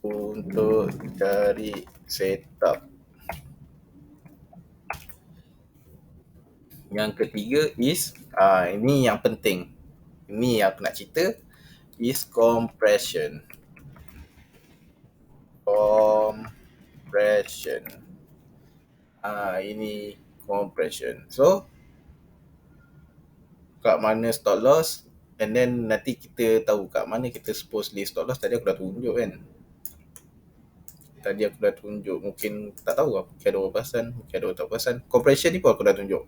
untuk cari setup. Yang ketiga is ini yang penting. Ini yang aku nak cerita is compression. Ini compression. So kat mana stop loss, and then nanti kita tahu kat mana kita supposedly stop loss. Tadi aku dah tunjuk kan. Mungkin tak tahu lah, mungkin ada berapa perasan. Compression ni pun aku dah tunjuk.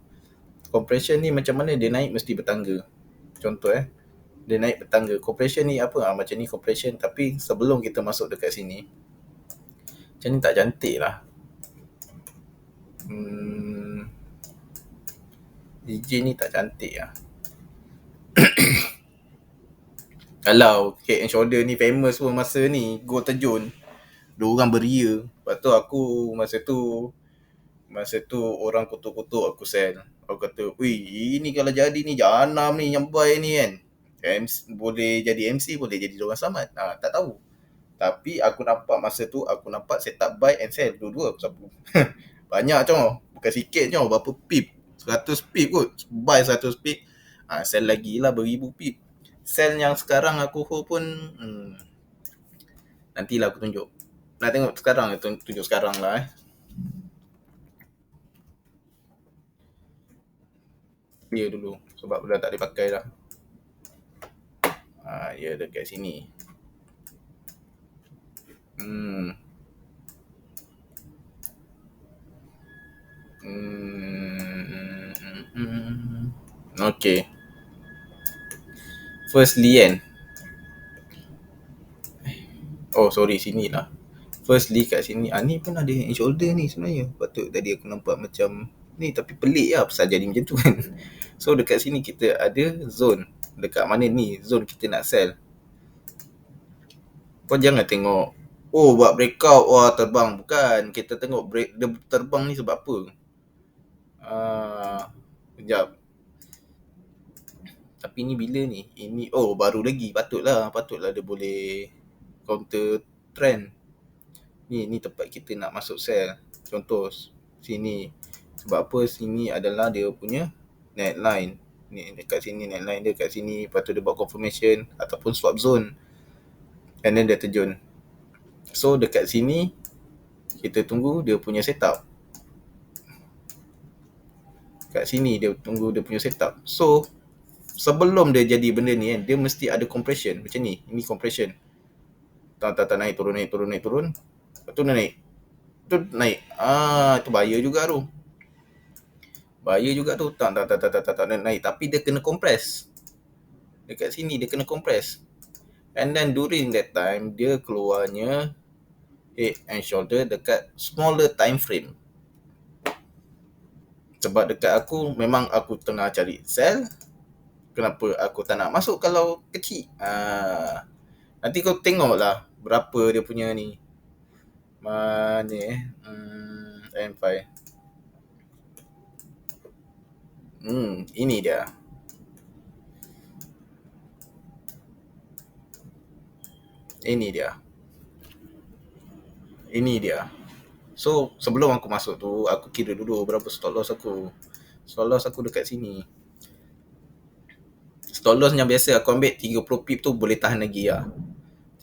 Compression ni macam mana dia naik mesti bertangga. Contoh dia naik bertangga. Compression ni apa? Macam ni compression, tapi sebelum kita masuk dekat sini, macam ni tak cantik lah. DJ ni tak cantik lah. Kalau head and shoulder ni famous pun masa ni gol terjun, diorang beria. Lepas tu aku masa tu orang kutuk-kutuk aku sell. Aku kata, ini kalau jadi ni Janam ni yang buy ni kan, boleh jadi MC, boleh jadi diorang selamat. Tak tahu. Tapi aku nampak masa tu, setup buy and sell dua-dua aku sapu. Banyak tau, bukan sikit tau, berapa pip, 100 pip kot. Buy 100 pip, sell lagi lah beribu pip. Sell yang sekarang aku hold pun nantilah aku tunjuk. Nak tengok sekarang, tunjuk sekarang lah Clear dulu sebab dah tak boleh pakai dah. Ya dekat sini. Okay. Firstly kan, sini lah. Firstly kat sini, ni pun ada head and shoulder ni sebenarnya. Patut tadi aku nampak macam ni, tapi pelik lah pasal jadi macam tu kan. So dekat sini kita ada zone. Dekat mana ni zone kita nak sell. Kau jangan tengok buat breakout, terbang. Bukan, kita tengok dia terbang ni sebab apa. Sekejap. Tapi ni bila ni? Ini baru lagi. Patutlah dia boleh counter trend. Ni tempat kita nak masuk sell. Contoh sini. Sebab apa? Sini adalah dia punya neckline. Ni dekat sini neckline dia kat sini. Lepas tu dia buat confirmation ataupun swap zone, and then dia terjun. So dekat sini kita tunggu dia punya setup. Kat sini dia tunggu dia punya setup. So sebelum dia jadi benda ni kan, dia mesti ada compression macam ni. Ini compression. Tak naik turun. Lepas tu naik. Itu naik. Itu bahaya juga tu. Bahaya juga tu. Tak naik. Tapi dia kena compress. Dekat sini dia kena compress. And then during that time, dia keluarnya head and shoulder dekat smaller time frame. Sebab dekat aku, memang aku tengah cari sell. Kenapa aku tak nak masuk kalau kecil? Nanti kau tengoklah berapa dia punya ni. Mana M5. Ini dia. Ini dia. Ini dia. So, sebelum aku masuk tu, aku kira dulu berapa stop loss aku. Stop loss aku dekat sini. Stop loss yang biasa aku ambil 30 pip tu boleh tahan lagi lah.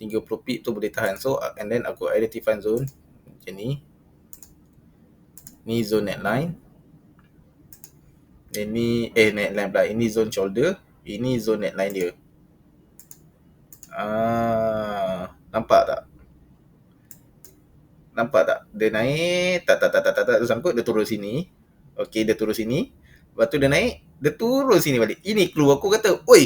30 pip tu boleh tahan. So, and then aku identify zone. Macam ni. Ni zone neckline. Ini neckline pula. Ini zone shoulder. Ini zone neckline dia. Nampak tak? Nampak tak? Dia naik, tak sangkut, dia turun sini. Okey, dia turun sini. Lepas tu dia naik, dia turun sini balik. Ini clue aku kata, oi,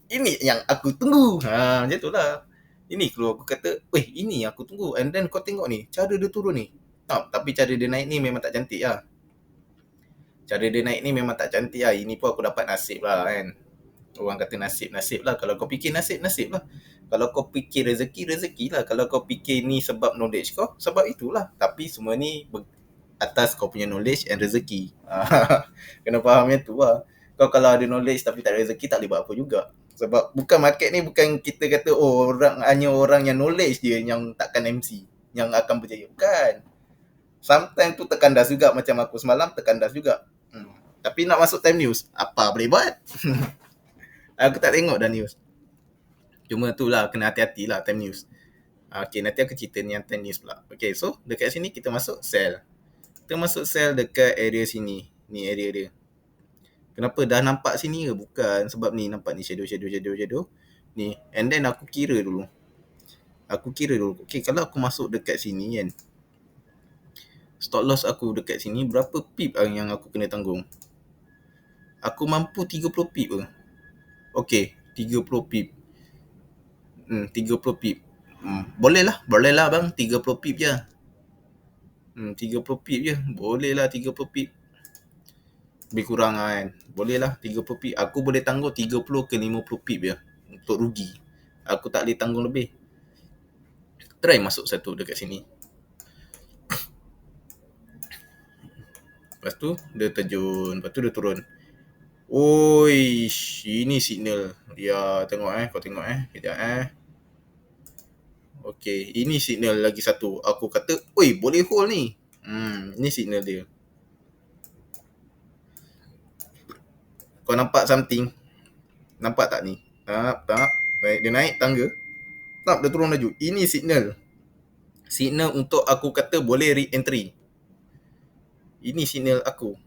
ini yang aku tunggu. Macam tu lah. Ini clue aku kata, oi, ini yang aku tunggu. And then kau tengok ni, cara dia turun ni. Tapi cara dia naik ni memang tak cantik lah. Cara dia naik ni memang tak cantik lah. Ini pun aku dapat nasib lah kan. Orang kata nasib-nasib lah. Kalau kau fikir nasib-nasib lah. Kalau kau fikir rezeki lah. Kalau kau fikir ni sebab knowledge kau, sebab itulah. Tapi semua ni atas kau punya knowledge and rezeki. Kena faham yang tu lah. Kau kalau ada knowledge tapi tak ada rezeki, tak boleh buat apa juga. Sebab bukan market ni, bukan kita kata hanya orang yang knowledge je yang takkan MC, yang akan berjaya. Bukan. Sometimes tu terkandas juga, macam aku semalam terkandas juga. Tapi nak masuk time news, apa boleh buat? Aku tak tengok dah news. Cuma tu lah, kena hati-hati lah time news. Okay, nanti aku cerita ni yang time news pula. Okay, so dekat sini kita masuk sell. Kita masuk sell dekat area sini. Ni area dia. Kenapa dah nampak sini ke? Bukan. Sebab ni nampak ni shadow. Ni. And then aku kira dulu. Okay, kalau aku masuk dekat sini kan, stop loss aku dekat sini berapa pip yang aku kena tanggung? Aku mampu 30 pip ke? Okay, 30 pip. 30 pip. Boleh lah bang, 30 pip je. 30 pip je. Boleh lah 30 pip. Lebih kurang lah kan. Boleh lah 30 pip. Aku boleh tanggung 30 ke 50 pip je untuk rugi. Aku tak boleh tanggung lebih. Try masuk satu dekat sini. Lepas tu dia terjun. Lepas tu dia turun. Oi, ini signal. Ya, tengok kau tengok kejap Okey, ini signal lagi satu. Aku kata, oi, boleh hold ni. Ini signal dia. Kau nampak something? Nampak tak ni? Tak. Baik, dia naik tangga. Tak, dia turun laju. Ini signal. Signal untuk aku kata boleh re-entry. Ini signal aku.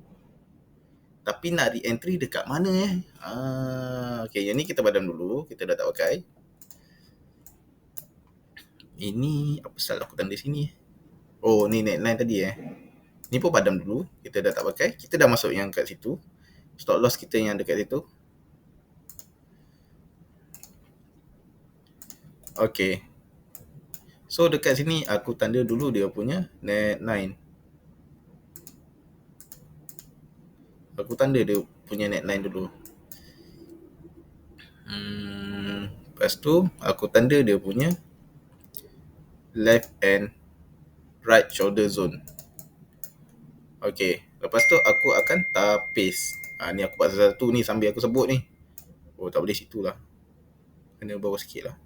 Tapi nak re-entry dekat mana Okay, yang ni kita padam dulu. Kita dah tak pakai. Ini apa salah aku tanda sini? Oh, ni neckline tadi Ni pun padam dulu. Kita dah tak pakai. Kita dah masuk yang kat situ. Stop loss kita yang dekat situ. Okay. So dekat sini aku tanda dulu dia punya neckline. Aku tanda dia punya neckline dulu. Lepas tu aku tanda dia punya left and right shoulder zone. Okay. Lepas tu aku akan tapis. Ni aku buat satu ni sambil aku sebut ni. Oh, tak boleh situ lah. Kena bawah sikit lah.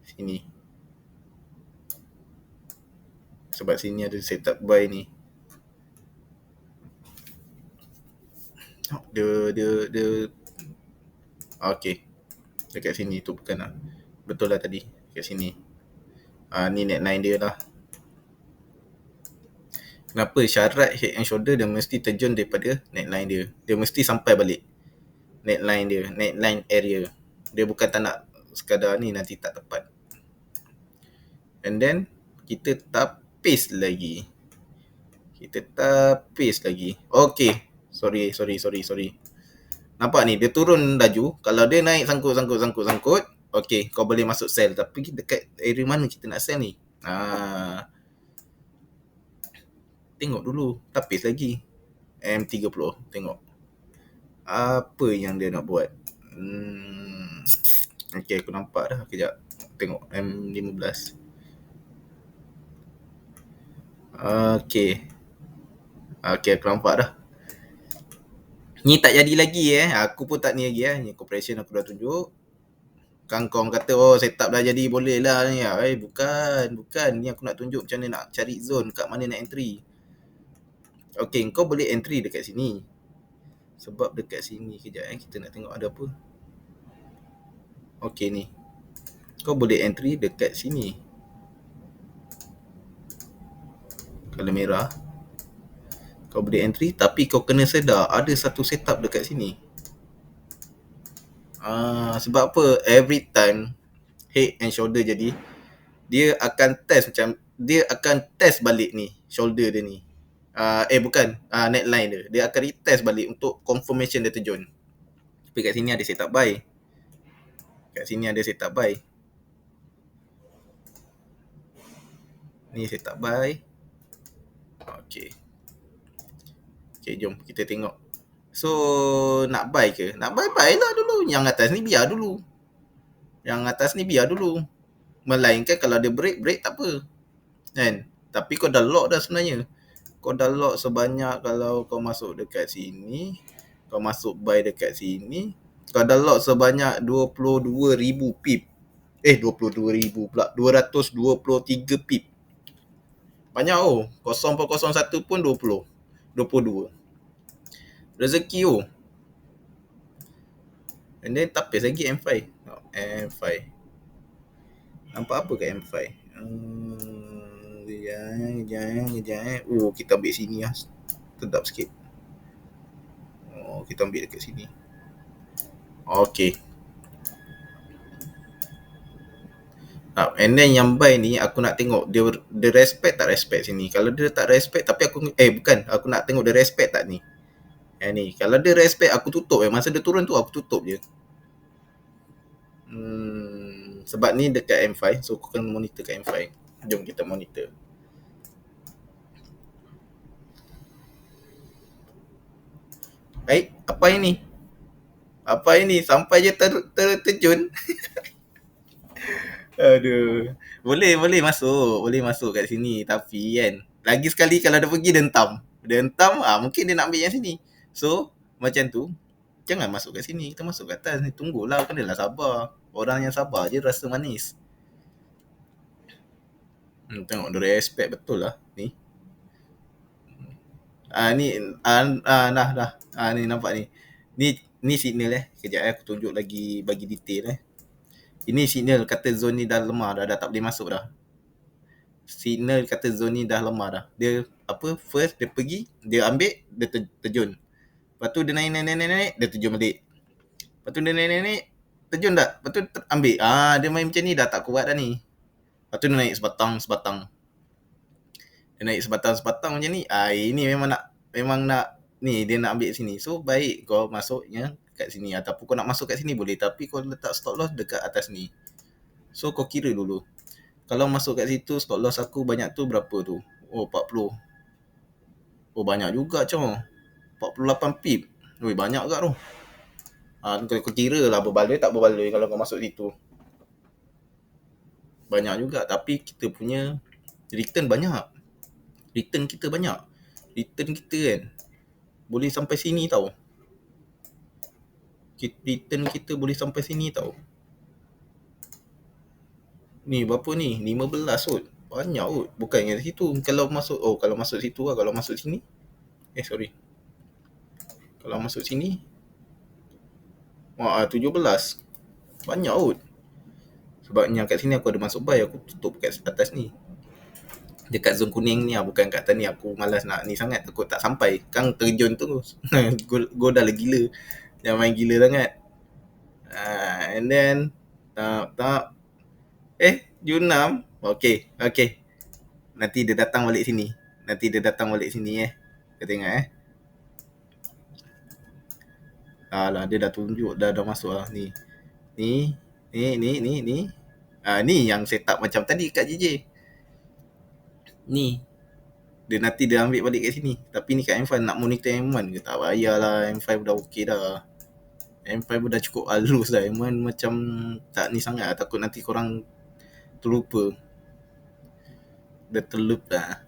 Sini. Sebab sini ada setup buy ni. Dia okay. Dekat sini tu bukan lah. Betul lah tadi. Dekat sini. Ni neckline dia lah. Kenapa syarat head and shoulder dia mesti terjun daripada neckline dia. Dia mesti sampai balik neckline dia, neckline area. Dia bukan tak nak sekadar ni nanti tak tepat. And then kita tapis lagi. Kita tapis lagi. Okay. Sorry. Nampak ni, dia turun laju. Kalau dia naik sangkut. Okay, kau boleh masuk sel. Tapi dekat area mana kita nak sel ni? Tengok dulu. Tapis lagi. M30. Tengok. Apa yang dia nak buat? Okay, aku nampak dah. Kejap. Tengok M15. Okay, aku nampak dah. Ni tak jadi lagi Aku pun tak ni lagi Ni corporation aku dah tunjuk. Kangkong kata setup dah jadi, boleh lah ni. Bukan. Ni aku nak tunjuk macam mana nak cari zone, kat mana nak entry. Okay, kau boleh entry dekat sini. Sebab dekat sini, kejap kita nak tengok ada apa. Okay ni, kau boleh entry dekat sini. Kalau merah, kau boleh entry, tapi kau kena sedar ada satu setup dekat sini. Sebab apa? Every time head and shoulder jadi, dia akan test balik ni shoulder dia ni. Bukan, neckline dia. Dia akan retest balik untuk confirmation dia terjun. Tapi kat sini ada setup buy. Ni setup buy. Okay, jom kita tengok. So, nak buy ke? Nak buy lah dulu. Yang atas ni biar dulu. Melainkan kalau dia break tak apa. Kan? Tapi kau dah lock dah sebenarnya. Kau dah lock sebanyak, kalau kau masuk dekat sini, kau masuk buy dekat sini, kau dah lock sebanyak 22,000 pip. 22,000 pula. 223 pip. Banyak 0.01 pun 20. 22. Rezeki And then tapis lagi M5. M5. Nampak apa kat M5? Kejap. Kita ambil sini lah. Sedap sikit. Kita ambil dekat sini. Okay. And then yang buy ni aku nak tengok dia respect tak respect sini. Kalau dia tak respect, tapi aku aku nak tengok dia respect tak ni. Ni kalau dia respect, aku tutup masa dia turun tu aku tutup je. Sebab ni dekat M5, so aku kena monitor kat M5. Jom kita monitor. Baik, apa ini? Sampai je terjun. Aduh. Boleh masuk kat sini, tapi kan lagi sekali kalau dia pergi dia hentam, mungkin dia nak ambil yang sini. So macam tu, jangan masuk kat sini, kita masuk kat atas ni. Tunggulah, kenalah sabar. Orang yang sabar je rasa manis. Tengok dia respect betul lah ni. Ni nampak ni. Ni signal Kejap aku tunjuk lagi, bagi detail Ini signal kata zone ni dah lemah dah tak boleh masuk dah. Signal kata zone ni dah lemah dah. Dia first dia pergi, dia ambil, dia terjun. Lepas tu dia naik, dia terjun balik. Lepas tu dia naik, terjun tak? Lepas tu ambil. Dia main macam ni dah tak kuat dah ni. Lepas tu dia naik sebatang. Dia naik sebatang macam ni. Ini memang nak ni dia nak ambil sini. So baik kau masuknya kat sini, ataupun kau nak masuk kat sini boleh, tapi kau letak stop loss dekat atas ni. So kau kira dulu. Kalau masuk kat situ, stop loss aku banyak tu berapa tu? 40. Banyak juga cong. 48 pip. Banyak juga tu. Kau kira lah berbaloi tak berbaloi kalau kau masuk situ. Banyak juga, tapi kita punya return banyak. Return kita kan boleh sampai sini tau. Return kita boleh sampai sini tau. Ni berapa ni? 15 kot. Banyak kot. Bukan yang situ. Kalau masuk situ lah. Kalau masuk sini. Sorry. Kalau masuk sini. 17. Banyak kot. Sebabnya kat sini aku ada masuk buy. Aku tutup kat atas ni. Dekat zone kuning ni lah. Bukan kat atas ni. Aku malas nak ni sangat. Takut tak sampai. Kang terjun tu. Gol dah gila. Jangan main gila sangat. And then. Tak. Jun 6. Okay. Nanti dia datang balik sini. nanti dia datang balik sini Kau tengok Alah, dia dah tunjuk, dah masuk lah ni. Ni. Ni yang setup macam tadi kat JJ. Ni. Dia nanti dia ambil balik kat sini. Tapi ni kat M5 nak monitor M1 ke tak payahlah, M5 dah okey dah. M5 dah cukup halus dah. M1 macam tak ni sangat, takut nanti korang terlupa. Dah terlupa.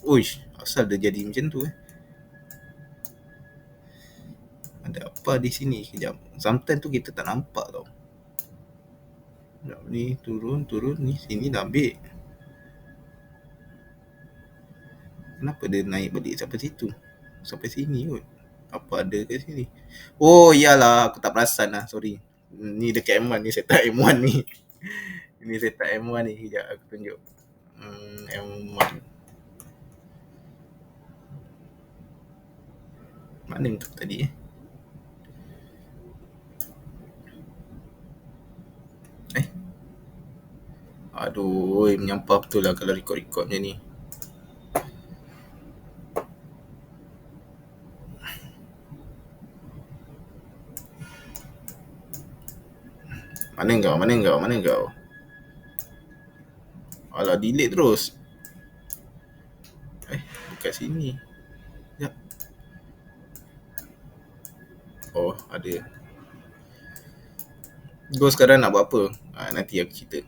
Uish, asal dia jadi macam tu Ada apa di sini? Kejap. Sometimes tu kita tak nampak tau. Sekejap ni, turun ni, sini dah ambil. Kenapa dia naik balik sampai situ? Sampai sini kot. Apa ada kat sini? Oh, iyalah, aku tak perasan lah, sorry. Ni dekat M1 ni, setup M1 ni. Ini setup M1 ni, kejap aku tunjuk. M1. Mana tu tadi Aduh, menyampah betul lah kalau record macam ni. Mana kau? Alah, delete terus. Dekat sini. Sekejap. Oh, ada. Kau sekarang nak buat apa? Nanti aku cerita.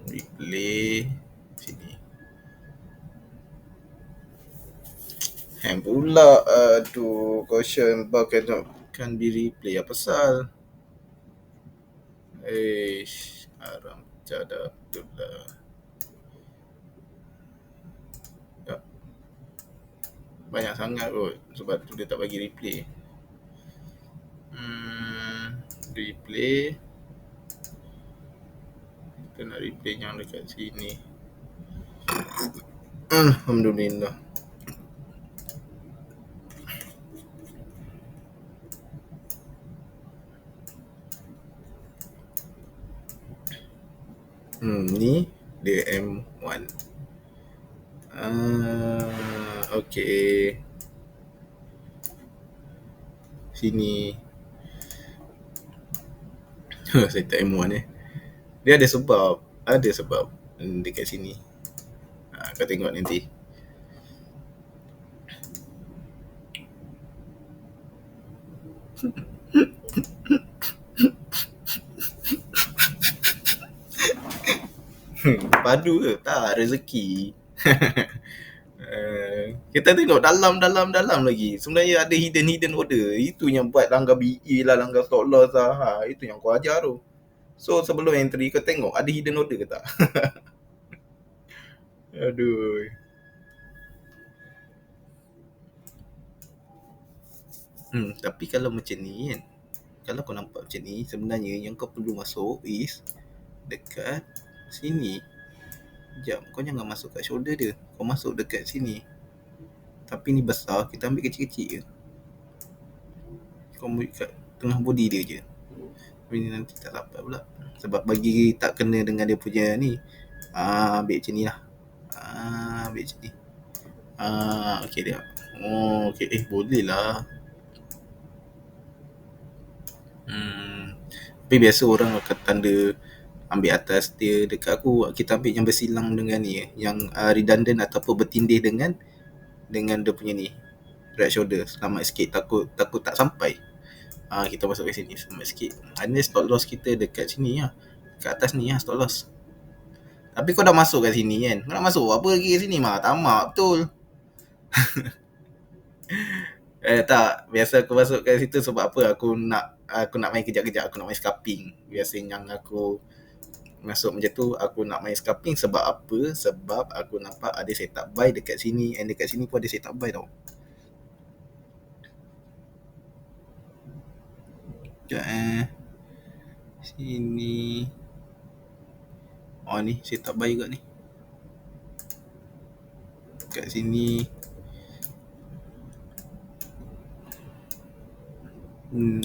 Replay sini. Hang pula. Aduh, caution bar can be replay. Apa pasal? Haram cadat lah. Ya. Banyak sangat kot. Sebab tu dia tak bagi replay. Replay. Kita nak replay yang dekat sini. Alhamdulillah. Ni dia M1. Okay. Sini. Saya tak M1 Dia ada sebab. Dekat sini. Kau tengok nanti. Padu ke? Tak, rezeki. Kita tengok dalam lagi. Sebenarnya ada hidden order. Itu yang buat langgar BE lah, langgar stop loss lah. Itu yang kau ajar tu. So sebelum entry kau tengok ada hidden order ke tak? Aduh. Tapi kalau macam ni kan, kalau kau nampak macam ni, sebenarnya yang kau perlu masuk is dekat sini. Sekejap, kau jangan masuk kat shoulder dia. Kau masuk dekat sini. Tapi ni besar, kita ambil kecil-kecil je. Kau ambil kat tengah body dia je. Tapi ni nanti tak dapat pula. Sebab bagi tak kena dengan dia punya ni. Ambil macam ni lah. Ambil macam ni. Okay dia. Oh, okay. Boleh lah. Tapi biasa orang akan tanda ambil atas dia. Dekat aku, kita ambil yang bersilang dengan ni, yang redundant ataupun bertindih dengan dia punya ni, right shoulder. Selamat sikit, takut tak sampai. Kita masuk ke sini, selamat sikit. Ini stop loss kita dekat sini lah. Dekat atas ni lah stop loss. Tapi kau dah masuk kat sini kan. Kau nak masuk apa lagi kat sini mah? Tamak betul. Tak, biasa aku masuk kat situ sebab apa? Aku nak main kejap-kejap, aku nak main scalping. Biasanya aku masuk macam tu, aku nak main scalping sebab apa? Sebab aku nampak ada setup buy dekat sini, and dekat sini pun ada setup buy tau. Sekejap. Sini. Oh ni saya tak baik kat ni. Kat sini.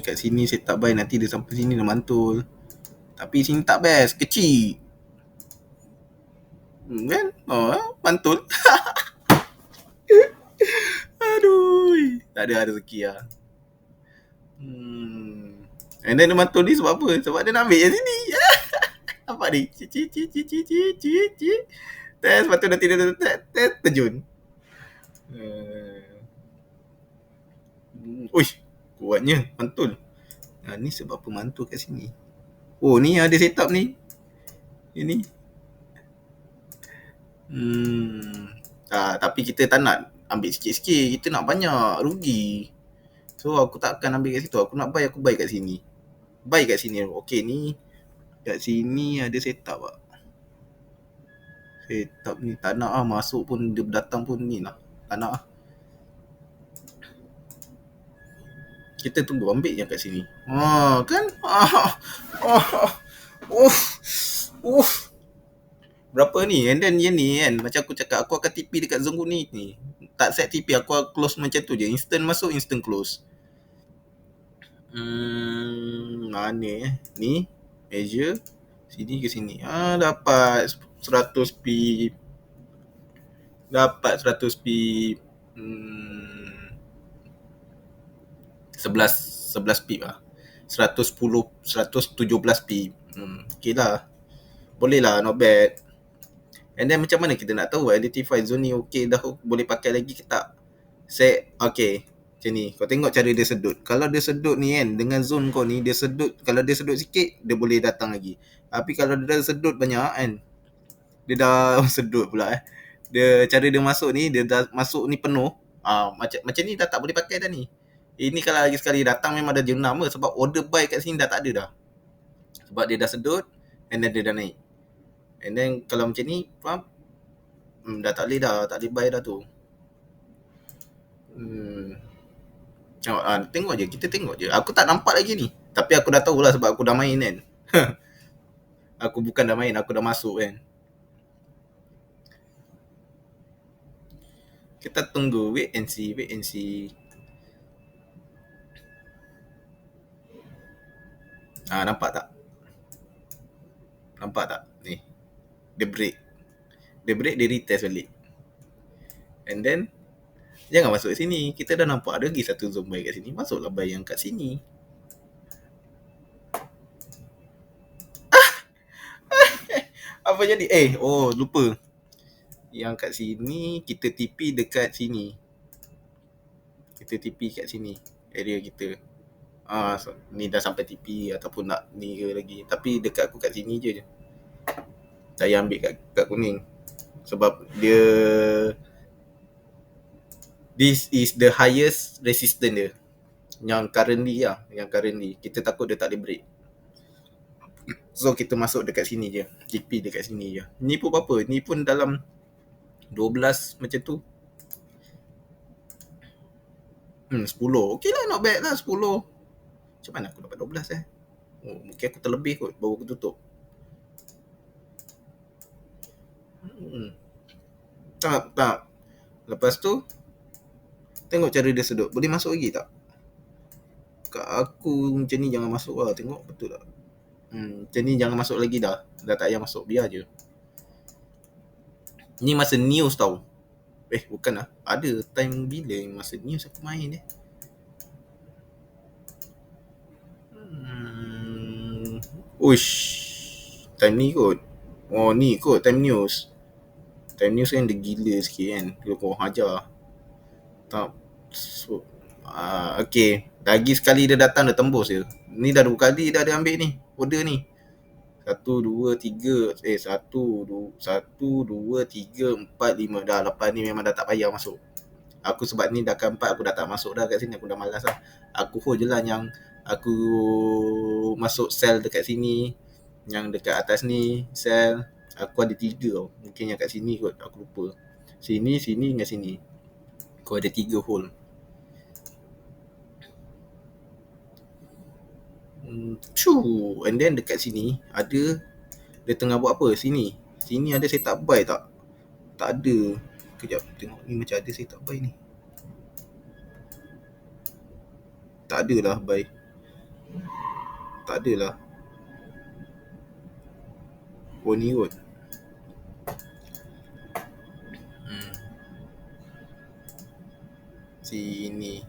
Kat sini saya tak baik, nanti dia sampai sini dia mantul. Tapi sini tak best, kecil. Kan? Oh, mantul. Aduh. Tak ada rezeki lah. And then dia mantul ni sebab apa? Sebab dia nak ambil kat sini. Nampak ni? Cik. Test, lepas tu nanti dia terjun. Uish, kuatnya mantul. Ni sebab apa mantul kat sini. Oh, ni ada setup ni. Ini. Tapi kita tak nak ambil sikit-sikit. Kita nak banyak, rugi. So aku takkan ambil kat situ. Aku nak buy, aku buy kat sini. Buy kat sini. Okay, ni kat sini ada setup tak? Setup ni tak nak lah. Masuk pun dia datang pun ni lah. Tak nak lah. Kita tunggu ambil je kat sini. Kan? Berapa ni? And then yang ni kan, macam aku cakap, aku akan TP dekat zone kuning ni. Tak set TP, aku akan close macam tu je. Instant masuk, instant close. Mana ni? Measure. Sini ke sini. Dapat 100 pip. Dapat 100 pip. 11 pip lah. 110, 117 pip. Okay lah. Boleh lah, not bad. And then macam mana kita nak tahu identify zone ni okay dah boleh pakai lagi ke tak? Set, okay. Macam ni, kau tengok cara dia sedut. Kalau dia sedut ni kan, dengan zone kau ni, dia sedut, kalau dia sedut sikit, dia boleh datang lagi. Tapi kalau dia dah sedut banyak kan, dia dah sedut pula Dia, cara dia masuk ni, dia dah masuk ni penuh. Macam ni dah tak boleh pakai dah ni. Ini kalau lagi sekali datang memang dah jam 6 lah, sebab order buy kat sini dah tak ada dah. Sebab dia dah sedut, and then dia dah naik. And then kalau macam ni, faham? Dah tak boleh dah, tak boleh buy dah tu. Tengok je, kita tengok je. Aku tak nampak lagi ni. Tapi aku dah tahu lah sebab aku dah main kan. Aku bukan dah main, aku dah masuk kan. Kita tunggu, wait and see. Nampak tak? Ni. Dia break, dia retest balik. And then jangan masuk sini. Kita dah nampak ada lagi satu zone buy kat sini. Masuklah buy yang kat sini. Apa jadi? Lupa. Yang kat sini kita TP dekat sini. Kita TP kat sini. Area kita. Ni dah sampai TP ataupun nak ni ke lagi. Tapi dekat aku kat sini je. Saya ambil kat kuning. Sebab dia, this is the highest resistance dia. Yang currently kita takut dia tak boleh break. So kita masuk dekat sini je. TP dekat sini je. Ni pun berapa? Ni pun dalam 12 macam tu. 10. Okay lah, not bad lah 10. Macam mana aku dapat 12 mungkin aku terlebih kot baru aku tutup. Tak. Lepas tu tengok cara dia sedut. Boleh masuk lagi tak? Kat aku macam ni jangan masuk lah. Tengok betul tak? Macam ni jangan masuk lagi dah. Dah tak payah masuk. Biar je. Ni masa news tau. Bukan lah. Ada time bila masa news aku main Time ni kot. Ni kot time news. Time news kan dia gila sikit kan. Dia kau hajar. Tak. So, okay. Lagi sekali dia datang dia tembus je. Ni dah 2 kali dah dia ambil ni. Order ni. 1, 2, 3. 1, 2, 3, 4, 5. Dah lepas ni memang dah tak payah masuk. Aku sebab ni dah keempat aku dah tak masuk dah kat sini. Aku dah malas lah. Aku hold je lah yang aku masuk sell dekat sini. Yang dekat atas ni sell. Aku ada 3 tau. Mungkin yang kat sini kot. Aku lupa. Sini dengan sini. Aku ada 3 hole. And then dekat sini ada, dia tengah buat apa sini. Sini ada setup buy tak? Tak ada. Kejap tengok ni, macam ada setup buy ni. Tak ada lah buy. Tak ada lah. Oh ni kot. Sini.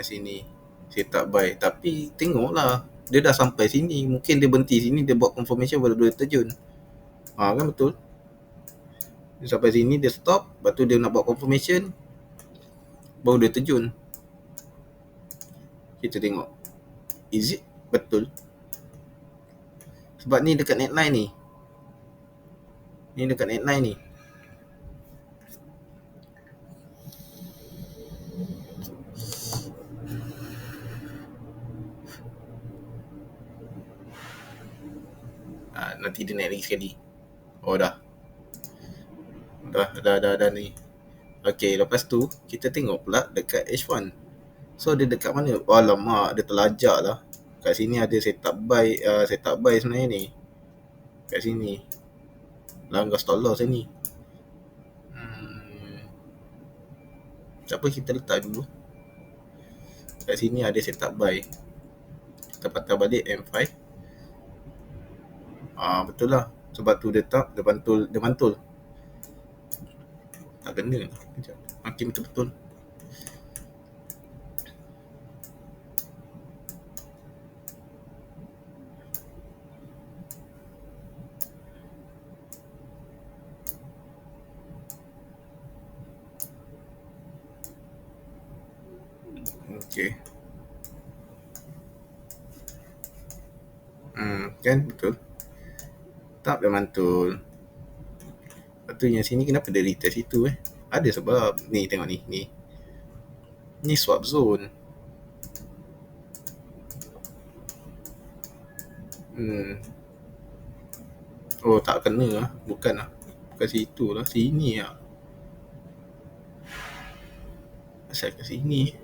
Sini. Setup buy. Tapi tengoklah. Dia dah sampai sini. Mungkin dia berhenti sini, dia buat confirmation baru dia terjun. Kan betul. Dia sampai sini, dia stop. Lepas tu dia nak buat confirmation, baru dia terjun. Kita tengok. Is it betul? Sebab ni dekat neckline ni. Ni dekat neckline ni. Nanti dia naik lagi sekali. Oh dah ni. Okay, lepas tu kita tengok pula dekat H1. So dia dekat mana? Alamak, dia terlajak lah. Kat sini ada setup buy sebenarnya ni. Kat sini. Langgar stop loss ni. Tak apa, kita letak dulu. Kat sini ada setup buy. Kita patah balik M5. Betul lah. Sebab tu dia tak, dia mantul. Tak kena. Sekejap. Makin betul-betul. Okay. Kan betul. Tak dia mantul. Lepas tu yang sini kenapa dia retest itu Ada sebab. Ni tengok ni. Ni swap zone. Oh tak kena lah. Bukan situ lah. Sini lah. Asal kat sini.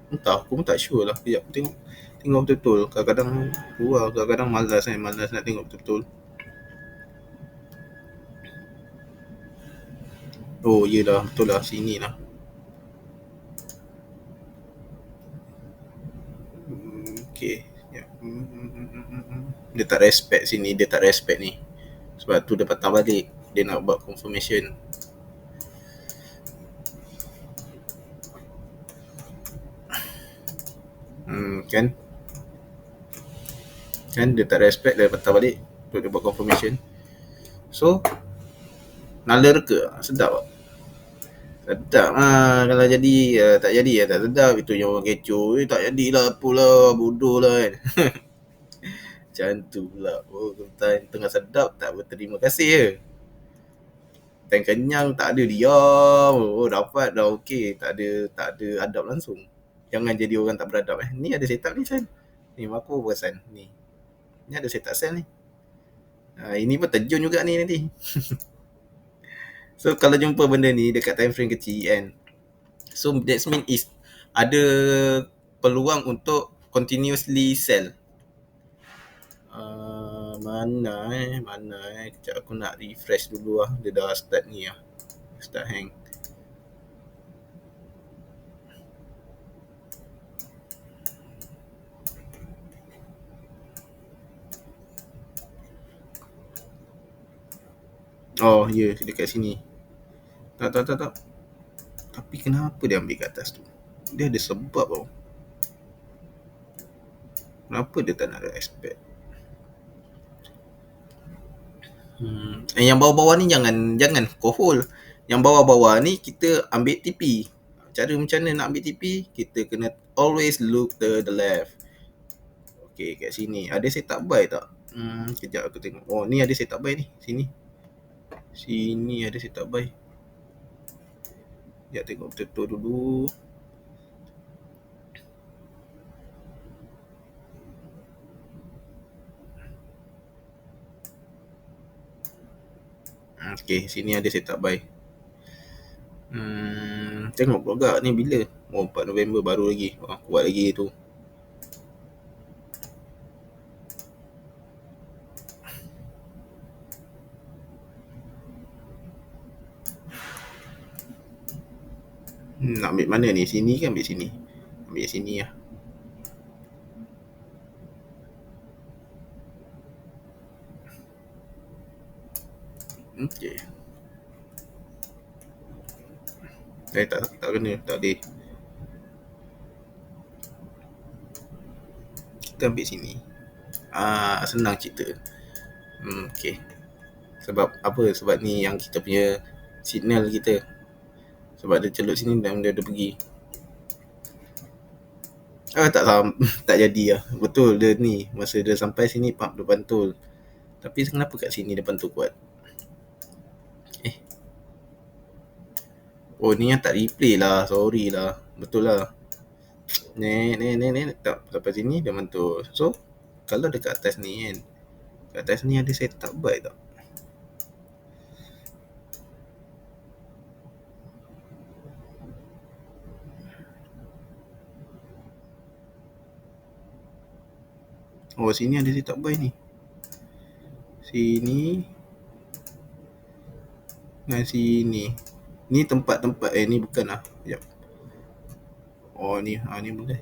Entah, aku pun tak sure lah. Sekejap tengok betul-betul. Kadang-kadang keluar, kadang-kadang malas nak tengok betul-betul. Oh iyalah, betul lah, sini lah. Okay. Dia tak respect sini, dia tak respect ni. Sebab tu dia patah balik. Dia nak buat confirmation. Kan dia tak respect, dia patah balik untuk dia buat confirmation. So nalar ke? Sedap tak? Sedap lah. Kalau jadi tak jadi tak sedap. Itu yang orang kecoh, tak jadilah, apalah, bodoh lah kan. Macam tu pula. Oh, tengah sedap tak berterima kasih je. Time kenyang tak ada diam. Oh, dapat dah okey. Tak ada adab langsung. Jangan jadi orang tak beradab Ni ada setup ni San. Ni aku perasan ni. Ni ada setup sell ni. Ini pun terjun juga ni nanti. So kalau jumpa benda ni dekat time frame kecil kan. So that means is ada peluang untuk continuously sell. Mana Kejap aku nak refresh dulu lah. Dia dah start ni lah. Start hang. Oh ya, dekat sini. Tak. Tapi kenapa dia ambil kat atas tu? Dia ada sebab tau. Kenapa dia tak nak respect? Yang bawah-bawah ni jangan kohol. Yang bawah-bawah ni kita ambil TP. Cara macam mana nak ambil TP? Kita kena always look to the left. Okay, kat sini ada setup buy tak? Kejap aku tengok. Oh, ni ada setup buy ni. Sini ada setup buy. Sekejap tengok betul-betul dulu. Okay, sini ada setup buy. Tengok pula ni bila. 4 November baru lagi. Kuat lagi tu. Nak ambil mana ni? Sini ke ambil sini? Ambil sini lah. Okey. Tak kena, tak boleh. Kita ambil sini. Senang cerita. Okey. Sebab apa? Sebab ni yang kita punya signal kita. Sebab dia celup sini dan dia pergi. Tak tak jadi lah. Betul dia ni. Masa dia sampai sini pump dia pantul. Tapi kenapa kat sini dia pantul kuat? Oh ni yang tak replay lah. Sorry lah. Betul lah. Ni tak sampai sini dia pantul. So kalau dekat atas ni kan, kat atas ni ada setup byte tak? Oh sini ada setup byte ni. Sini dengan sini. Ni tempat-tempat ni bukan lah. Sekejap. Oh ni boleh.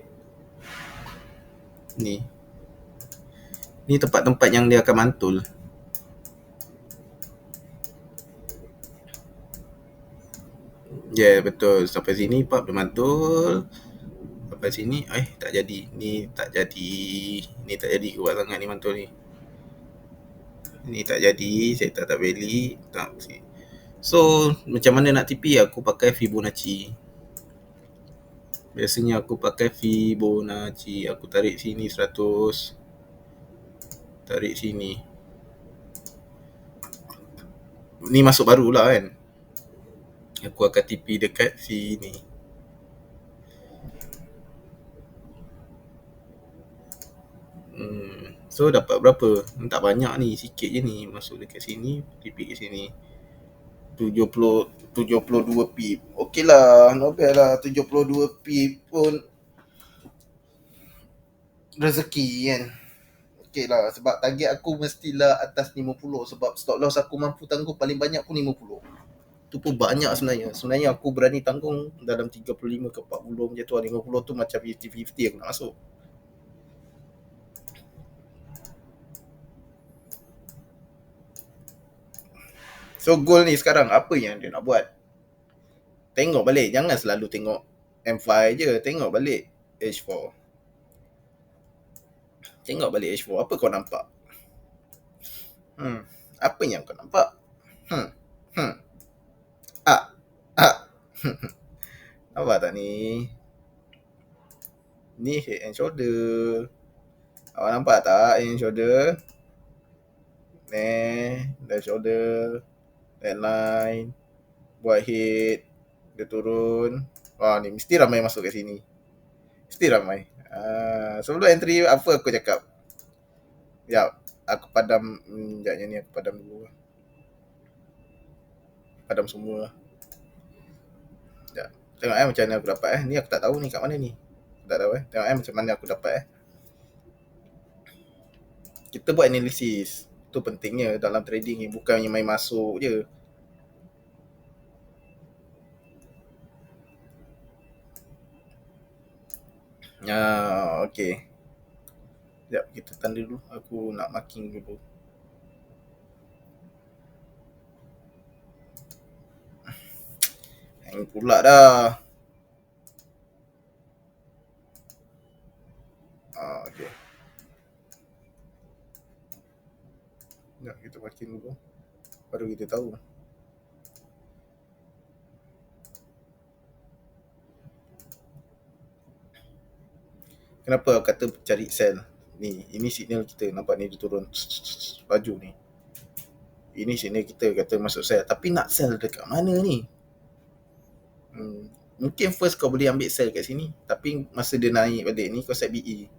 Ni. Ni tempat-tempat yang dia akan mantul. Ya yeah, betul. Sampai sini pop dia mantul. Sampai sini tak jadi. Ni tak jadi. Ni tak jadi kuat sangat ni mantul ni. Ni tak jadi. Saya tak valid. Tak. So macam mana nak TP? Aku pakai Fibonacci. Biasanya aku pakai Fibonacci. Aku tarik sini 100. Tarik sini. Ni masuk baru lah kan. Aku akan TP dekat sini. So dapat berapa? Tak banyak ni, sikit je ni. Masuk dekat sini, TP ke sini. 72 pip. Okey lah, not bad lah. 72 pip pun rezeki kan. Okey lah, sebab target aku mestilah atas 50. Sebab stop loss aku mampu tanggung paling banyak pun 50. Tu pun banyak sebenarnya. Sebenarnya aku berani tanggung dalam 35 ke 40 macam tu. 50 tu macam 50-50 aku nak masuk. So goal ni sekarang apa yang dia nak buat? Tengok balik, jangan selalu tengok M5 je, tengok balik H4. Tengok balik H4, apa kau nampak? Apa yang kau nampak? Hmm. Hmm. Ah. Ah. Nampak tak ni? Ni head and shoulder. Awak nampak tak head and shoulder? Left shoulder, headline, buat head, dia turun. Wah ni mesti ramai masuk kat sini. Mesti ramai. Sebelum entry apa aku cakap? Ya, aku padam sekejap ni aku padam dulu. Padam semua. Sekejap. Tengok macam mana aku dapat Ni aku tak tahu ni kat mana ni. Tak tahu Tengok macam mana aku dapat Kita buat analisis. Itu pentingnya dalam trading ni, bukannya main masuk je. Okey. Sekejap kita tanda dulu. Aku nak marking dulu. Hang pula dah. Okey. Sekejap kita marking dulu. Baru kita tahu. Kenapa aku kata cari sell? Ini signal kita. Nampak ni dia turun. Baju ni. Ini signal kita kata masuk sell. Tapi nak sell dekat mana ni? Mungkin first kau boleh ambil sell kat sini. Tapi masa dia naik balik ni kau set BE.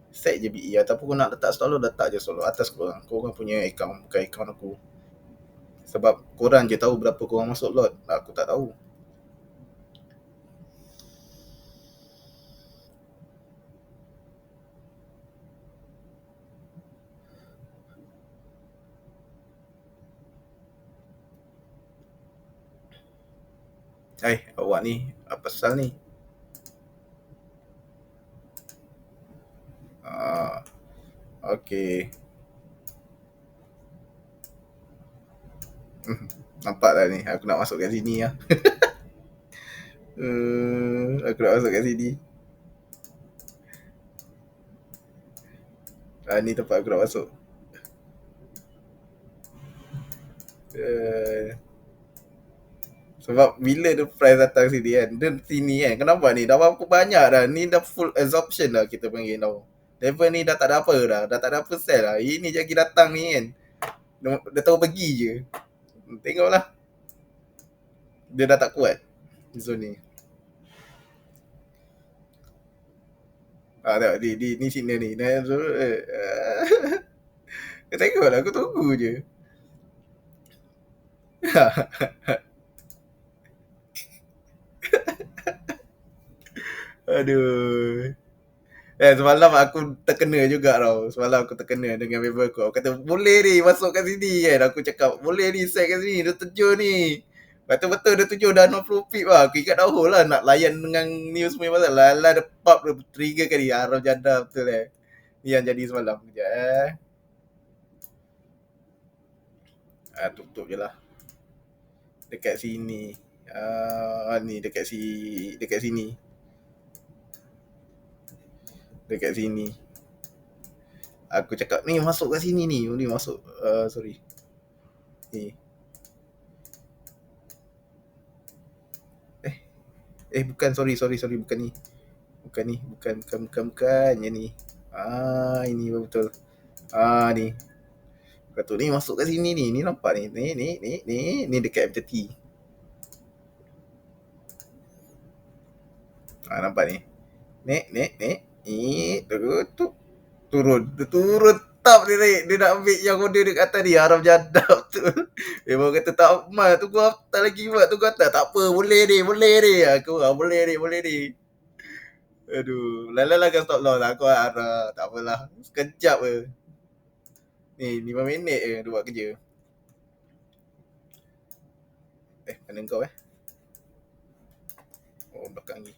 Set je BE. Ataupun kau nak letak stop loss, letak je stop loss atas korang. Korang punya account, bukan account aku. Sebab korang je tahu berapa korang masuk lot. Aku tak tahu. Awak ni apa pasal ni? Ah, okey. Nampak tak ni? Aku nak masuk kat sini lah. Aku nak masuk kat sini. Ni tempat aku nak masuk. Uh, Sebab bila the price datang sini kan, dia sini kan, kenapa ni? Dah berapa banyak dah. Ni dah full absorption dah kita panggil tau. Level ni dah tak ada apa dah. Dah tak ada apa sell lah. Ini lagi datang ni kan. Dia tahu pergi je. Tengoklah. Dia dah tak kuat. Zone ni. Tengok. Ni signal ni. Tengoklah. Aku tunggu je. Aduh. Semalam aku terkena juga tau. Semalam aku terkena dengan member aku. Aku kata, boleh ni masuk kat sini kan. Aku cakap, boleh ni set kat sini. Dia terjun ni. Betul-betul dia terjun dah 60 pip lah. Aku ingat dah lah nak layan dengan ni semua pasal. Lala dia pop dia trigger kan dia. Haram jadah betul Ni yang jadi semalam. Sekejap tutup je lah. Dekat sini. Ni dekat sini. Dekat sini. Aku cakap ni masuk kat sini ni. Ni masuk. Sorry. Ni. Bukan, sorry, bukan ni. Bukan yang ni. Ini betul. Ni. Kata ni masuk kat sini ni. Ni nampak ni. Ni dekat M30. Nampak ni. Ni. Turun. Dia turun tap dia naik. Dia nak ambil yang order dekat atas ni. Haram jadab tu. Memang kata tak mal. Tunggu atas lagi buat. Tunggu atas. Tak apa. Boleh ni. Aku boleh ni. Aduh. Lala kan stop loss. Aku harap. Tak apalah. Sekejap je. Ni 5 minit je dia buat kerja. Mana kau belakang ni.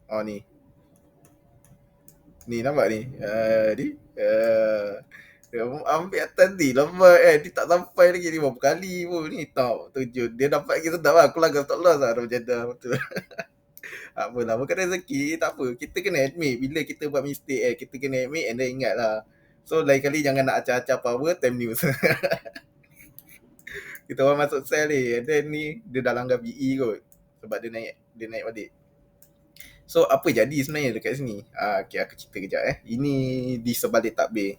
Ni. Ni nampak ni. Ni. Dia ambil atas ni. Lambat Dia tak sampai lagi. Ni berapa kali pun. Ni tak terjun. Dia dapat lagi sedap lah. Aku langgar stop loss lah. Dah berjadah. Betul. Apalah. Bukan rezeki. Tak apa. Kita kena admit. Bila kita buat mistake kita kena admit and then ingat lah. So lain kali jangan nak acah-acah power time news. Kita orang masuk sell ni. And then ni dia dah langgar BE kot. Sebab dia naik balik. So apa jadi sebenarnya dekat sini? Okay, aku cerita kejap Ini di sebalik takbir.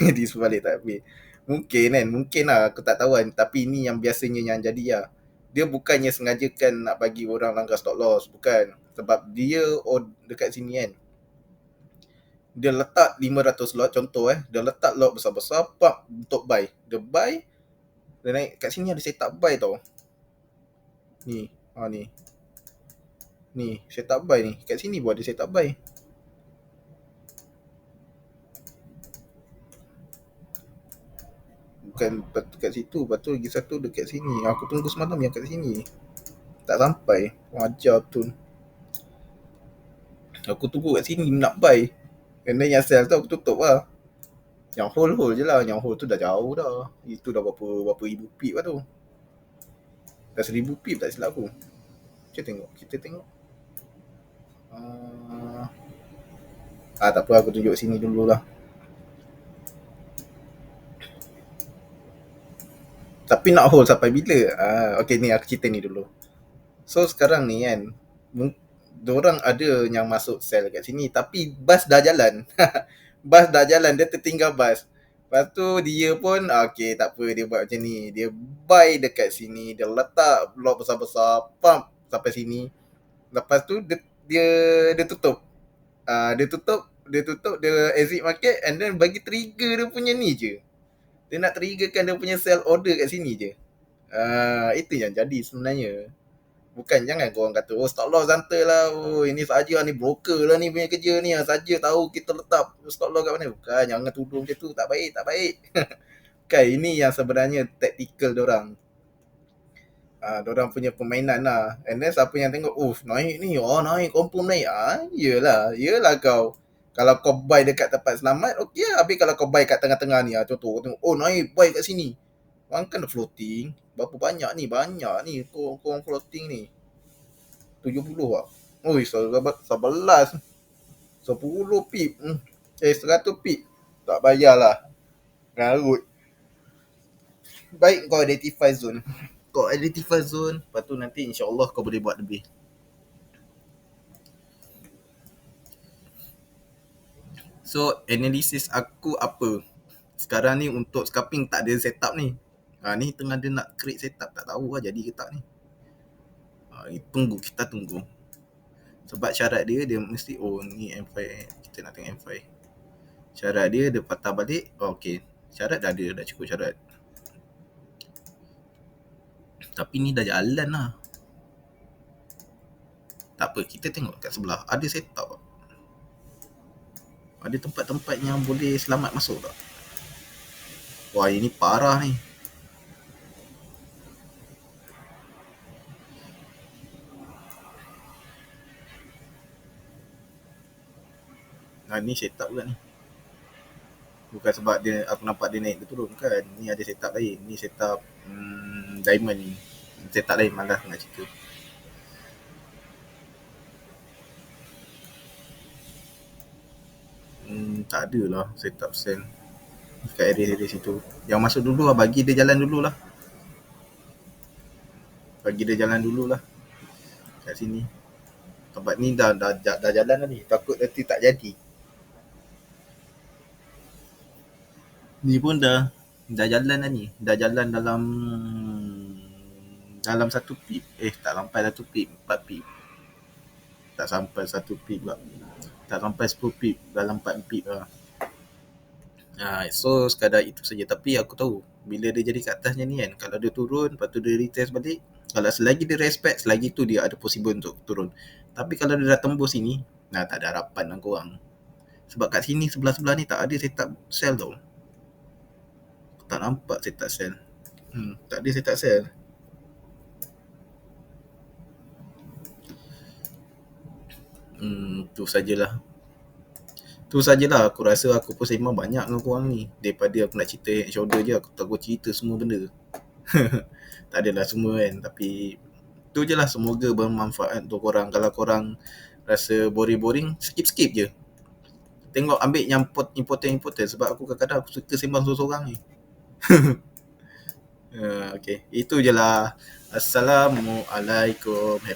Di sebalik takbir. Mungkin lah aku tak tahu kan. Tapi ini yang biasanya yang jadi lah. Dia bukannya sengajakan nak bagi orang langgar stop loss. Bukan. Sebab dia dekat sini kan. Dia letak 500 lot contoh Dia letak lot besar-besar untuk buy. Dia buy. Dia naik kat sini ada setup buy tau. Ni. Ni setup buy ni. Kat sini pun ada setup buy. Bukan dekat situ. Lepas tu lagi satu dekat sini. Aku tunggu semalam yang kat sini. Tak sampai. Wajar tu. Aku tunggu kat sini nak buy. And then yang sell tu aku tutup lah. Yang hold je lah. Yang hold tu dah jauh dah. Itu dah berapa ribu pip lah tu. Dah 1000 pip tak silap aku. Kita tengok. Tak apa, aku tunjuk sini dululah. Tapi nak hold sampai bila? Okay ni aku cerita ni dulu. So sekarang ni kan, diorang ada yang masuk sell kat sini tapi bas dah jalan. Bas dah jalan, dia tertinggal bas. Lepas tu dia pun okay tak apa, dia buat macam ni. Dia buy dekat sini, dia letak blok besar-besar, pump sampai sini. Lepas tu dia tutup. Dia tutup, dia exit market and then bagi trigger dia punya ni je. Dia nak triggerkan dia punya sell order kat sini je. Itu yang jadi sebenarnya. Bukan jangan korang kata stop loss santai lah. Ini saja ni broker lah ni punya kerja ni. Saja tahu kita letak stop loss kat mana. Bukan, jangan tuduh macam tu. Tak baik. Bukan, ini yang sebenarnya tactical diorang. Diorang punya permainan lah. And then siapa yang tengok, naik ni, naik, confirm naik. Yelah kau. Kalau kau buy dekat tempat selamat, okey lah. Habis kalau kau buy kat tengah-tengah ni, contoh kau tengok, naik, buy kat sini. Orang kan floating. Berapa banyak ni? Banyak ni korang floating ni. 70 lah. 11. 10 pip. 100 pip. Tak payahlah. Garut. Baik kau identify zone. Lepas tu nanti insyaAllah kau boleh buat lebih. So analisis aku apa? Sekarang ni untuk scalping tak ada setup ni. Ni tengah dia nak create setup, tak tahu lah jadi ke tak ni. Kita tunggu. Sebab syarat dia mesti ni M5, kita nak tengok M5. Syarat dia patah balik. Okey. Syarat dah ada, dah cukup syarat. Tapi ni dah jalan lah. Tak apa, kita tengok kat sebelah ada setup tak? Ada tempat-tempat yang boleh selamat masuk tak? Wah, ini parah ni. Ni setup pula ni. Bukan sebab aku nampak dia naik ke turun kan. Ni ada setup lain. Ni setup diamond ni. Setup lain, malas nak cerita. Tak ada lah setup sell kat area situ. Yang masuk dulu lah, bagi dia jalan dulu lah. Kat sini. Tempat ni dah jalan lah ni. Takut nanti tak jadi. Ni pun dah jalan lah ni. Dah jalan dalam 1 pip. Tak sampai 1 pip, 4 pip. Tak sampai 1 pip pula. Tak sampai 10 pip, dalam 4 pip lah. So sekadar itu saja. Tapi aku tahu bila dia jadi kat atasnya ni kan, kalau dia turun, lepas tu dia retest balik, kalau selagi dia respect, selagi tu dia ada possible untuk turun. Tapi kalau dia dah tembus sini, tak ada harapan dengan korang. Sebab kat sini sebelah-sebelah ni tak ada setup sell tau. Tak nampak setup sell. Tak ada setup sell. Tu sajalah. Aku rasa aku pun sembang banyak dengan korang ni. Daripada aku nak cerita head shoulder je, aku tak cerita semua benda. Tak adalah semua kan. Tapi tu je lah, semoga bermanfaat untuk korang. Kalau korang rasa boring-boring, skip je. Tengok ambil yang important. Sebab aku kadang-kadang aku suka sembang seorang-seorang ni. Okay, itu je lah. Assalamualaikum.